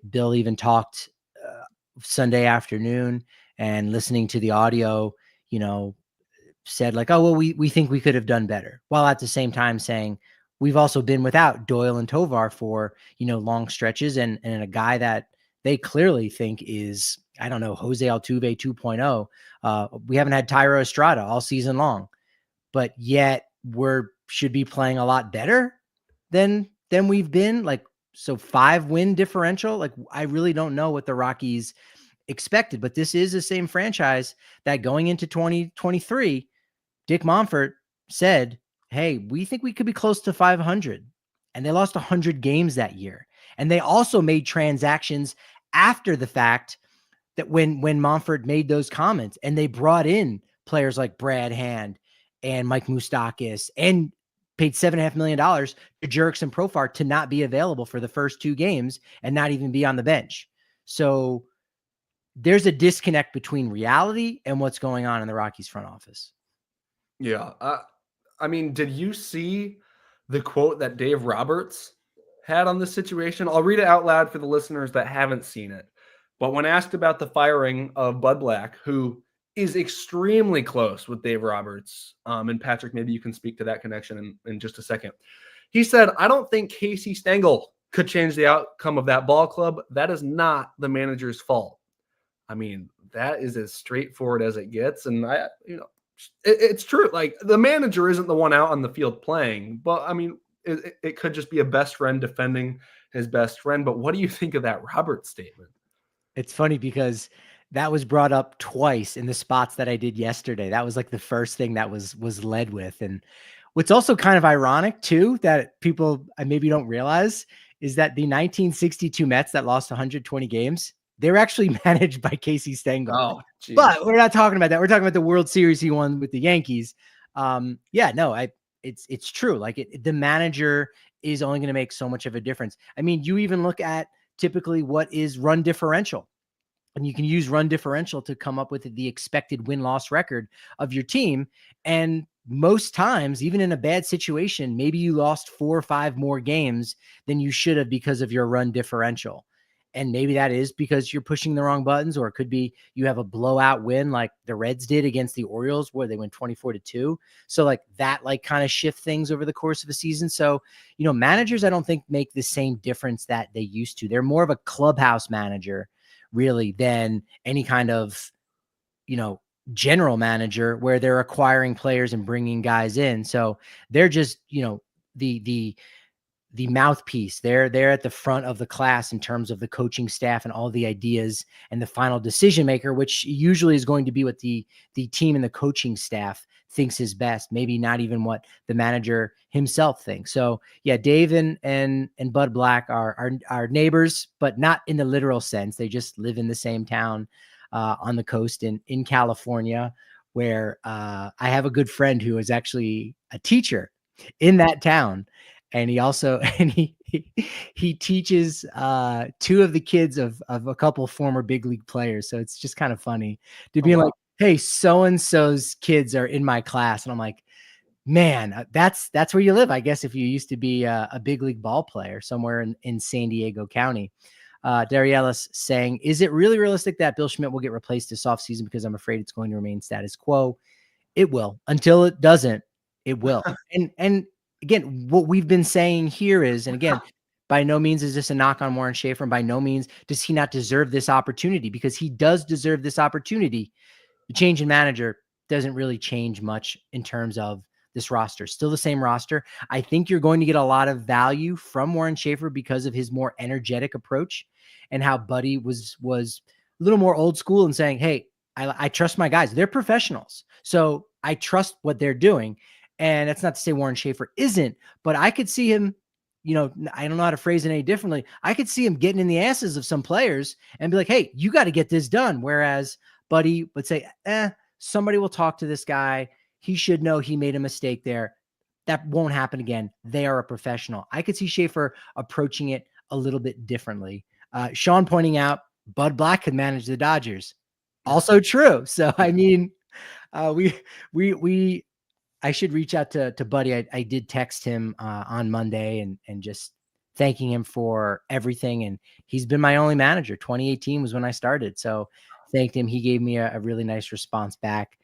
A: Bill even talked Sunday afternoon, and listening to the audio, said like, oh, well, we think we could have done better, while at the same time saying we've also been without Doyle and Tovar for, long stretches, and a guy that they clearly think is, I don't know, Jose Altuve 2.0. We haven't had Tyro Estrada all season long, but yet should be playing a lot better than we've been. Like, so 5-win differential. Like, I really don't know what the Rockies expected, but this is the same franchise that going into 2023, Dick Monfort said, hey, we think we could be close to 500. And they lost 100 games that year. And they also made transactions after the fact, that when Monfort made those comments, and they brought in players like Brad Hand and Mike Moustakas and paid $7.5 million to Jurickson Profar to not be available for the first 2 games and not even be on the bench. So there's a disconnect between reality and what's going on in the Rockies front office.
B: Yeah. I mean, did you see the quote that Dave Roberts had on this situation? I'll read it out loud for the listeners that haven't seen it. But when asked about the firing of Bud Black, who is extremely close with Dave Roberts, and Patrick, maybe you can speak to that connection in just a second. He said, I don't think Casey Stengel could change the outcome of that ball club. That is not the manager's fault. I mean, that is as straightforward as it gets. And it's true. Like, the manager isn't the one out on the field playing, but I mean, it could just be a best friend defending his best friend. But what do you think of that Roberts statement?
A: It's funny because that was brought up twice in the spots that I did yesterday. That was like the first thing that was led with. And What's also kind of ironic too, that people maybe don't realize, is that the 1962 Mets that lost 120 games, they were actually managed by Casey Stengel.
B: Oh, geez.
A: But we're not talking about that. We're talking about the World Series he won with the Yankees. It's true. Like the manager is only going to make so much of a difference. I mean, you even look at typically what is run differential. And you can use run differential to come up with the expected win-loss record of your team. And most times, even in a bad situation, maybe you lost 4 or 5 more games than you should have because of your run differential. And maybe that is because you're pushing the wrong buttons, or it could be you have a blowout win like the Reds did against the Orioles where they went 24-2. So like that, like kind of shift things over the course of a season. So, managers, I don't think make the same difference that they used to. They're more of a clubhouse manager really than any kind of, general manager where they're acquiring players and bringing guys in. So they're just, the mouthpiece. They're at the front of the class in terms of the coaching staff and all the ideas and the final decision maker, which usually is going to be what the team and the coaching staff thinks is best. Maybe not even what the manager himself thinks. So yeah, Dave and Bud Black are neighbors, but not in the literal sense. They just live in the same town on the coast in California, where I have a good friend who is actually a teacher in that town. And he also, he teaches 2 of the kids of a couple former big league players. So it's just kind of funny to be like, hey, so-and-so's kids are in my class. And I'm like, man, that's where you live, I guess, if you used to be a big league ball player somewhere in San Diego County. Darielis saying, is it really realistic that Bill Schmidt will get replaced this offseason? Because I'm afraid it's going to remain status quo. It will. Until it doesn't, it will. And again, what we've been saying here is, and again, by no means is this a knock on Warren Schaeffer, and by no means does he not deserve this opportunity, because he does deserve this opportunity. The change in manager doesn't really change much in terms of this roster. Still the same roster. I think you're going to get a lot of value from Warren Schaeffer because of his more energetic approach and how Buddy was a little more old school and saying, hey, I trust my guys. They're professionals. So I trust what they're doing. And that's not to say Warren Schaeffer isn't, but I could see him, I don't know how to phrase it any differently. I could see him getting in the asses of some players and be like, hey, you got to get this done. Whereas Buddy would say, somebody will talk to this guy. He should know he made a mistake there. That won't happen again. They are a professional. I could see Schaeffer approaching it a little bit differently. Sean pointing out Bud Black could manage the Dodgers. Also true. So, I mean, I should reach out to Buddy. I did text him on Monday and just thanking him for everything. And he's been my only manager. 2018 was when I started. So thanked him. He gave me a really nice response back.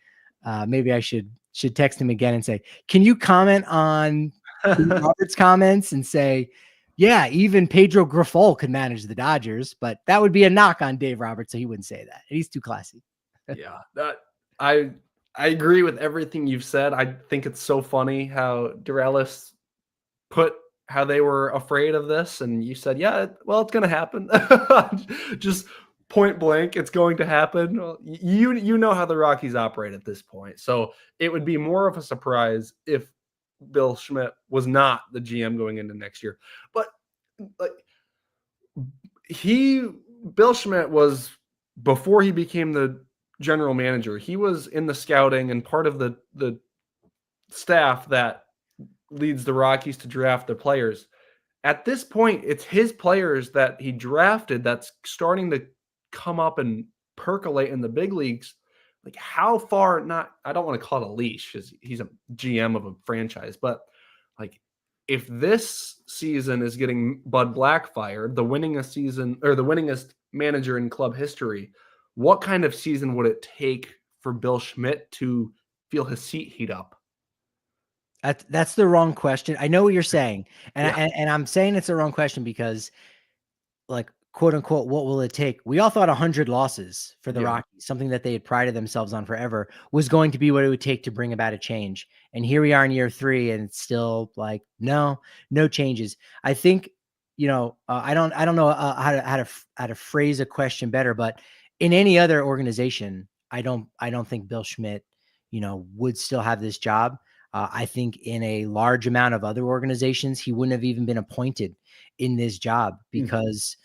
A: Maybe I should text him again and say, can you comment on Robert's comments and say, yeah, even Pedro Grifol could manage the Dodgers, but that would be a knock on Dave Roberts. So he wouldn't say that. He's too classy.
B: Yeah, I agree with everything you've said. I think it's so funny how Darielis put how they were afraid of this, and you said, yeah, well, it's going to happen. Just point blank, it's going to happen. Well, you know how the Rockies operate at this point. So it would be more of a surprise if Bill Schmidt was not the GM going into next year. But like Bill Schmidt was, before he became the general manager, he was in the scouting and part of the staff that leads the Rockies to draft their players. At this point, it's his players that he drafted that's starting to come up and percolate in the big leagues. Like how far, I don't want to call it a leash because he's a GM of a franchise, but like if this season is getting Bud Black fired, the winningest season or the winningest manager in club history, what kind of season would it take for Bill Schmidt to feel his seat heat up?
A: That's the wrong question. I know what you're saying. And I'm saying it's the wrong question because, like, quote unquote, what will it take? We all thought 100 losses for the Rockies, something that they had prided themselves on forever, was going to be what it would take to bring about a change. And here we are in year 3, and it's still like, no changes. I think, I don't know how to phrase a question better, but in any other organization, I don't think Bill Schmidt, would still have this job. I think in a large amount of other organizations, he wouldn't have even been appointed in this job because,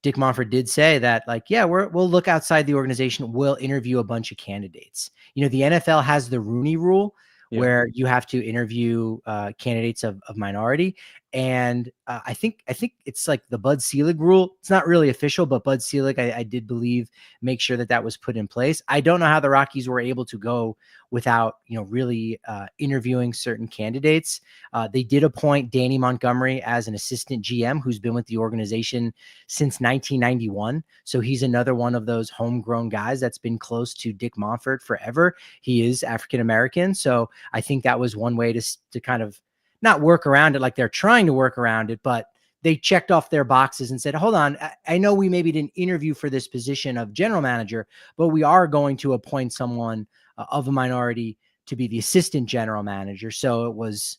A: Dick Monfort did say that, like, yeah, we'll look outside the organization. We'll interview a bunch of candidates. The NFL has the Rooney Rule where you have to interview candidates of minority. And I think it's like the Bud Selig rule. It's not really official, but Bud Selig, I did believe, make sure that was put in place. I don't know how the Rockies were able to go without, really interviewing certain candidates. They did appoint Danny Montgomery as an assistant GM who's been with the organization since 1991. So he's another one of those homegrown guys that's been close to Dick Monfort forever. He is African-American. So I think that was one way to kind of not work around it like they're trying to work around it, but they checked off their boxes and said, hold on, I know we maybe didn't interview for this position of general manager, but we are going to appoint someone of a minority to be the assistant general manager. So it was,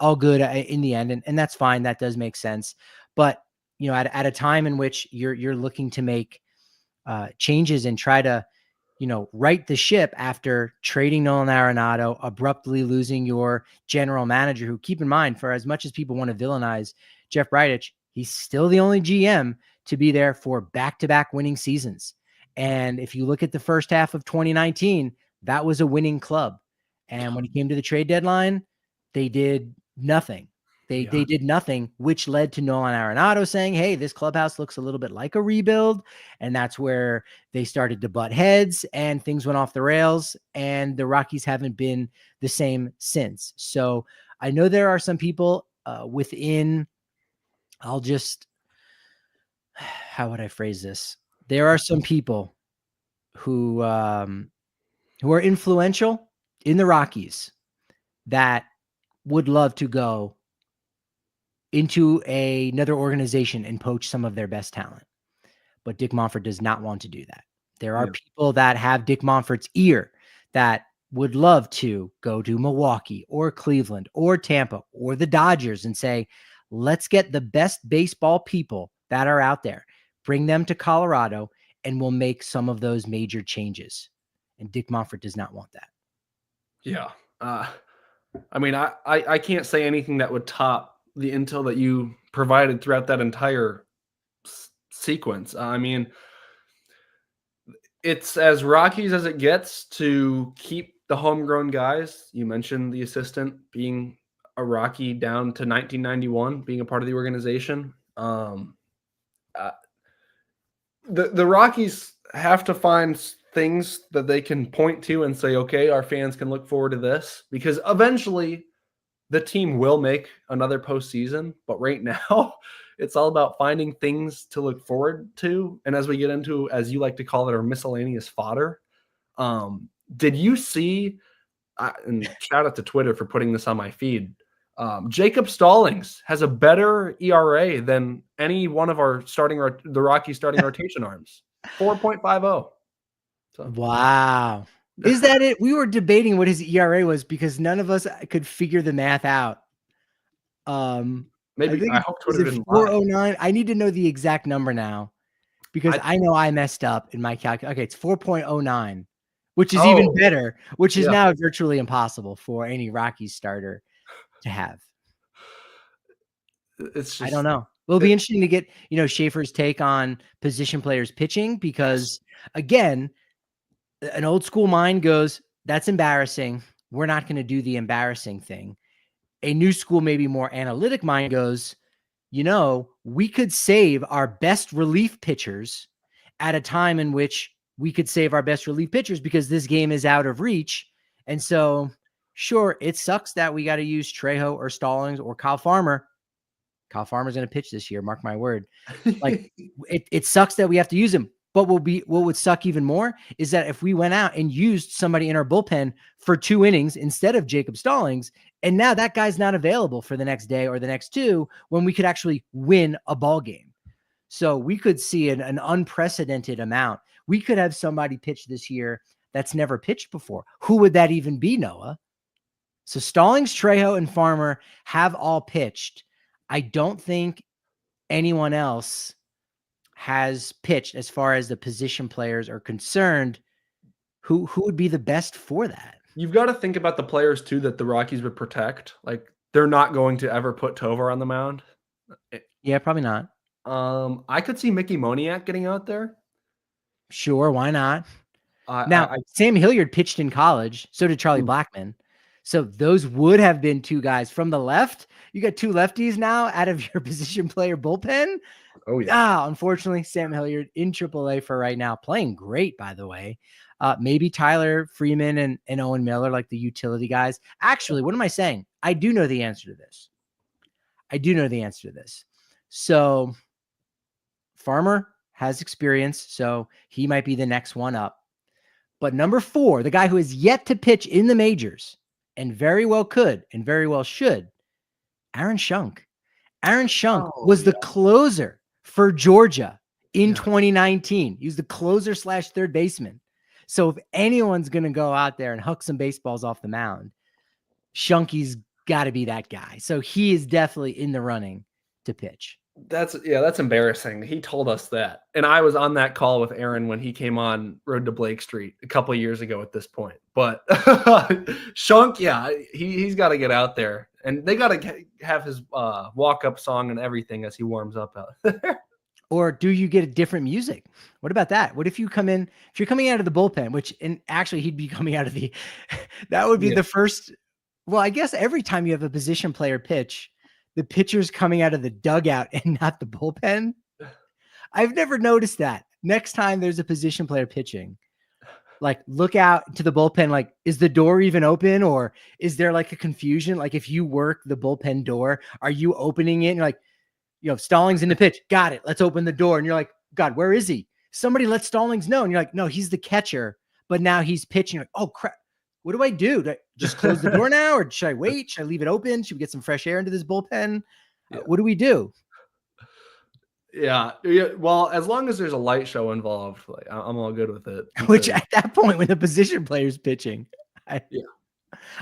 A: all good in the end. And that's fine. That does make sense. But, at a time in which you're looking to make changes and try to, right the ship after trading Nolan Arenado, abruptly losing your general manager, who, keep in mind, for as much as people want to villainize Jeff Bridich, he's still the only GM to be there for back-to-back winning seasons. And if you look at the first half of 2019, that was a winning club. And when it came to the trade deadline, they did nothing. They did nothing, which led to Nolan Arenado saying, hey, this clubhouse looks a little bit like a rebuild. And that's where they started to butt heads and things went off the rails. And the Rockies haven't been the same since. So I know there are some people within, how would I phrase this? There are some people who are influential in the Rockies that would love to go into another organization and poach some of their best talent. But Dick Monfort does not want to do that. There are people that have Dick Monfort's ear that would love to go to Milwaukee or Cleveland or Tampa or the Dodgers and say, let's get the best baseball people that are out there, bring them to Colorado, and we'll make some of those major changes. And Dick Monfort does not want that.
B: Yeah. I mean, I can't say anything that would top the intel that you provided throughout that entire sequence. I mean, it's as Rockies as it gets to keep the homegrown guys. You mentioned the assistant being a Rocky down to 1991, being a part of the organization. The Rockies have to find things that they can point to and say, okay, our fans can look forward to this, because eventually the team will make another postseason. But right now, it's all about finding things to look forward to. And as we get into, as you like to call it, our miscellaneous fodder, did you see, and shout out to Twitter for putting this on my feed, Jacob Stallings has a better ERA than any one of the Rockies starting rotation arms, 4.50. So.
A: Wow. Is that it? We were debating what his ERA was because none of us could figure the math out.
B: Maybe I hope Twitter didn't
A: 409. I need to know the exact number now because I know I messed up in my calculation. Okay, it's 4.09, which is even better, which is now virtually impossible for any Rockies starter to have.
B: It's just,
A: I don't know. It'll be interesting to get, Schaeffer's take on position players pitching because, again, an old school mind goes, that's embarrassing. We're not going to do the embarrassing thing. A new school, maybe more analytic mind goes, we could save our best relief pitchers at a time in which we could save our best relief pitchers because this game is out of reach. And so, sure, it sucks that we got to use Trejo or Stallings or Kyle Farmer. Kyle Farmer's going to pitch this year, mark my word. Like it sucks that we have to use him. But what would suck even more is that if we went out and used somebody in our bullpen for 2 innings instead of Jacob Stallings, and now that guy's not available for the next day or the next 2, when we could actually win a ball game. So we could see an unprecedented amount. We could have somebody pitch this year that's never pitched before. Who would that even be, Noah? So Stallings, Trejo, and Farmer have all pitched. I don't think anyone else has pitched as far as the position players are concerned. Who would be the best for that?
B: You've got to think about the players too that the Rockies would protect. Like they're not going to ever put Tovar on the mound.
A: Yeah, probably not.
B: I could see Mickey Moniak getting out there.
A: Sure, why not? Now,
B: I
A: Sam Hilliard pitched in college. So did Charlie Blackmon. So those would have been two guys from the left. You got two lefties now out of your position player bullpen.
B: oh yeah.
A: Unfortunately, Sam Hilliard in AAA for right now, playing great, by the way. Maybe Tyler Freeman and Owen Miller, like the utility guys. Actually, what am I saying? I do know the answer to this. So Farmer has experience, so he might be the next one up. But number 4, the guy who has yet to pitch in the majors and very well could and very well should, Aaron Schunk. Aaron Schunk was the closer for Georgia in 2019. He was the closer / third baseman. So if anyone's going to go out there and huck some baseballs off the mound, Schunky's got to be that guy. So he is definitely in the running to pitch.
B: That's embarrassing. He told us that. And I was on that call with Aaron when he came on Road to Blake Street a couple of years ago at this point. But Schunk, he's got to get out there. And they got to have his walk-up song and everything as he warms up out there.
A: Or do you get a different music? What about that? What if you come in, if you're coming out of the bullpen, which, and actually he'd be coming out of the, that would be the first, well, I guess every time you have a position player pitch, the pitcher's coming out of the dugout and not the bullpen. I've never noticed that. Next time there's a position player pitching, like look out to the bullpen, like, is the door even open? Or is there like a confusion? Like if you work the bullpen door, are you opening it? And you're like, Stallings in the pitch. Got it. Let's open the door. And you're like, God, where is he? Somebody let Stallings know. And you're like, no, he's the catcher, but now he's pitching. You're like, oh crap. What do I do? Do I just close the door now? Or should I wait? Should I leave it open? Should we get some fresh air into this bullpen? What do we do?
B: Yeah. Well, as long as there's a light show involved, like, I'm all good with it.
A: Which at that point, when the position player's pitching,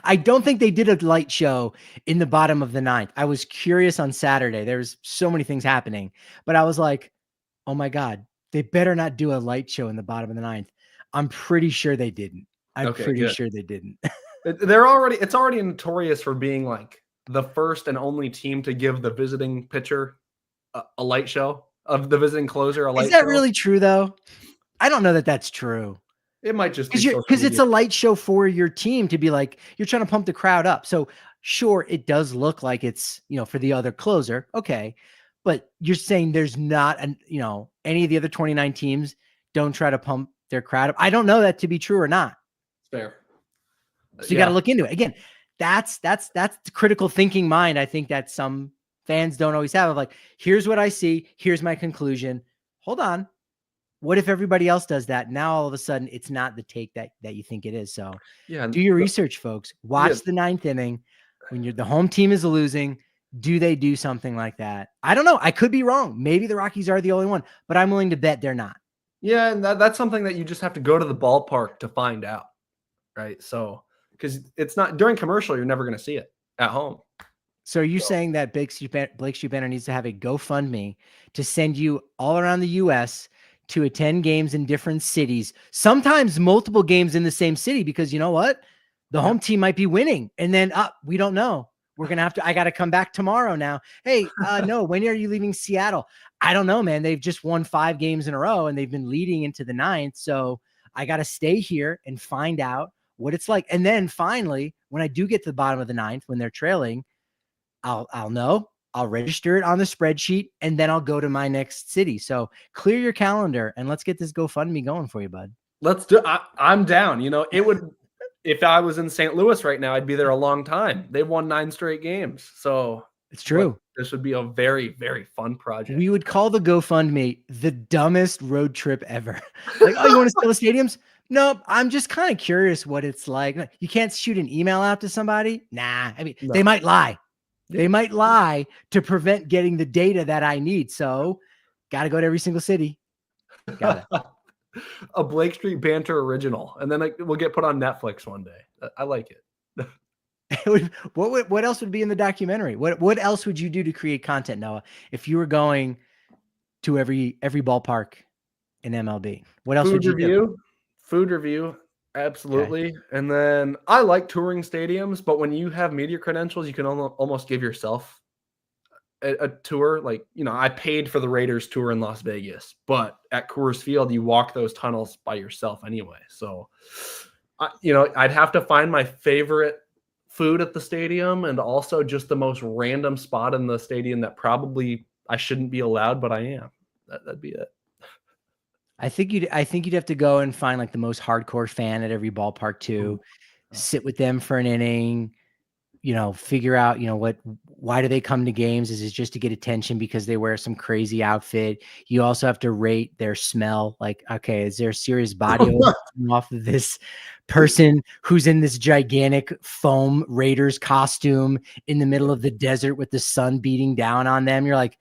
A: I don't think they did a light show in the bottom of the 9th. I was curious on Saturday. There was so many things happening, but I was like, oh my God, they better not do a light show in the bottom of the 9th. I'm pretty sure they didn't. I'm pretty sure they didn't.
B: It's already notorious for being like the first and only team to give the visiting pitcher a light show, of the visiting closer a light show.
A: Is that really true though? I don't know that that's true.
B: It might just be
A: because it's a light show for your team to be like, you're trying to pump the crowd up. So sure, it does look like it's, for the other closer. Okay. But you're saying there's not any of the other 29 teams don't try to pump their crowd up. I don't know that to be true or not.
B: Fair.
A: So you got to look into it. Again, that's the critical thinking mind. I think that some fans don't always have, of like, here's what I see. Here's my conclusion. Hold on. What if everybody else does that? Now, all of a sudden, it's not the take that you think it is. So do your research, folks. Watch the 9th inning. When the home team is losing, do they do something like that? I don't know. I could be wrong. Maybe the Rockies are the only one, but I'm willing to bet they're not.
B: Yeah, and that's something that you just have to go to the ballpark to find out, right? So, because it's not during commercial, you're never going to see it at home.
A: So are you saying that Blake Street Banner needs to have a GoFundMe to send you all around the U.S. to attend games in different cities, sometimes multiple games in the same city, because you know what? The home team might be winning. And then we don't know. We're going to I got to come back tomorrow now. Hey, no, when are you leaving Seattle? I don't know, man. They've just won 5 games in a row and they've been leading into the 9th. So I got to stay here and find out what it's like. And then finally, when I do get to the bottom of the 9th, when they're trailing, I'll know. I'll register it on the spreadsheet, and then I'll go to my next city. So clear your calendar and let's get this GoFundMe going for you, bud.
B: Let's do. I'm down. It would. If I was in St. Louis right now, I'd be there a long time. They've won 9 straight games, so
A: it's true.
B: This would be a very, very fun project.
A: We would call the GoFundMe the dumbest road trip ever. Like, oh, you want to sell the stadiums? Nope. I'm just kind of curious what it's like. You can't shoot an email out to somebody. Nah. I mean, They might lie. They might lie to prevent getting the data that I need. So got to go to every single city. Got it.
B: A Blake Street Banter original. And then we'll get put on Netflix one day. I like it.
A: What else would be in the documentary? What else would you do to create content, Noah, if you were going to every ballpark in MLB? What else would you do?
B: Food review.
A: Okay.
B: Absolutely. And then I like touring stadiums, but when you have media credentials, you can almost give yourself a tour. Like, I paid for the Raiders tour in Las Vegas, but at Coors Field, you walk those tunnels by yourself anyway. So, I'd have to find my favorite food at the stadium and also just the most random spot in the stadium that probably I shouldn't be allowed, but I am. That'd be it.
A: I think you'd have to go and find like the most hardcore fan at every ballpark too,
B: Ooh.
A: sit with them for an inning, figure out, why do they come to games? Is it just to get attention because they wear some crazy outfit? You also have to rate their smell. Like, okay, is there a serious body odor coming off of this person who's in this gigantic foam Raiders costume in the middle of the desert with the sun beating down on them? You're like,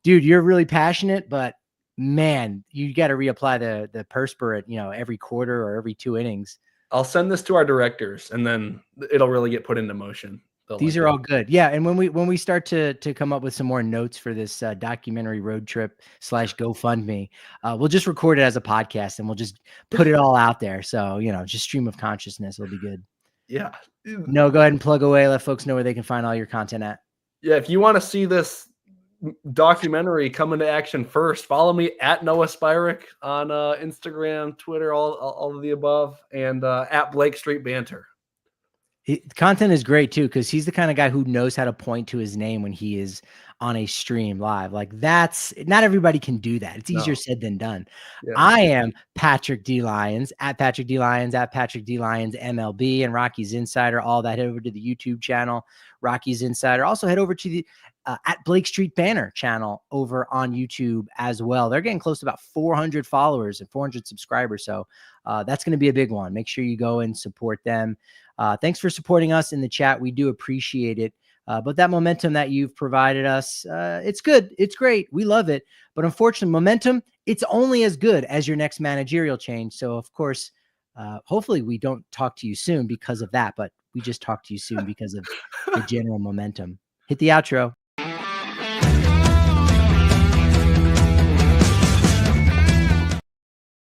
A: dude, you're really passionate, but man, you got to reapply the perspirate, every quarter or every 2 innings.
B: I'll send this to our directors, and then it'll really get put into motion. They'll
A: These
B: like
A: are
B: it.
A: all good. Yeah, and when we start to come up with some more notes for this documentary road trip / GoFundMe, we'll just record it as a podcast and we'll just put it all out there. So just stream of consciousness will be good.
B: Yeah.
A: No, go ahead and plug away. Let folks know where they can find all your content at.
B: Yeah, if you want to see this documentary come into action first, follow me at Noah Spirek on Instagram, Twitter, all of the above, and at Blake Street Banter.
A: Content is great too, because he's the kind of guy who knows how to point to his name when he is on a stream live. Like, that's not everybody can do that. It's easier
B: No.
A: said than done.
B: Yeah.
A: I am Patrick D. Lyons at Patrick D. Lyons at Patrick D. Lyons MLB and Rockies Insider. All that, head over to the YouTube channel, Rockies Insider. Also head over to the at Blake Street Banner channel over on YouTube as well. They're getting close to about 400 followers and 400 subscribers. So that's going to be a big one. Make sure you go and support them. Thanks for supporting us in the chat. We do appreciate it. But that momentum that you've provided us, it's good. It's great. We love it. But unfortunately, momentum, it's only as good as your next managerial change. So, of course, hopefully we don't talk to you soon because of that. But we just talked to you soon because of the general momentum. Hit the outro.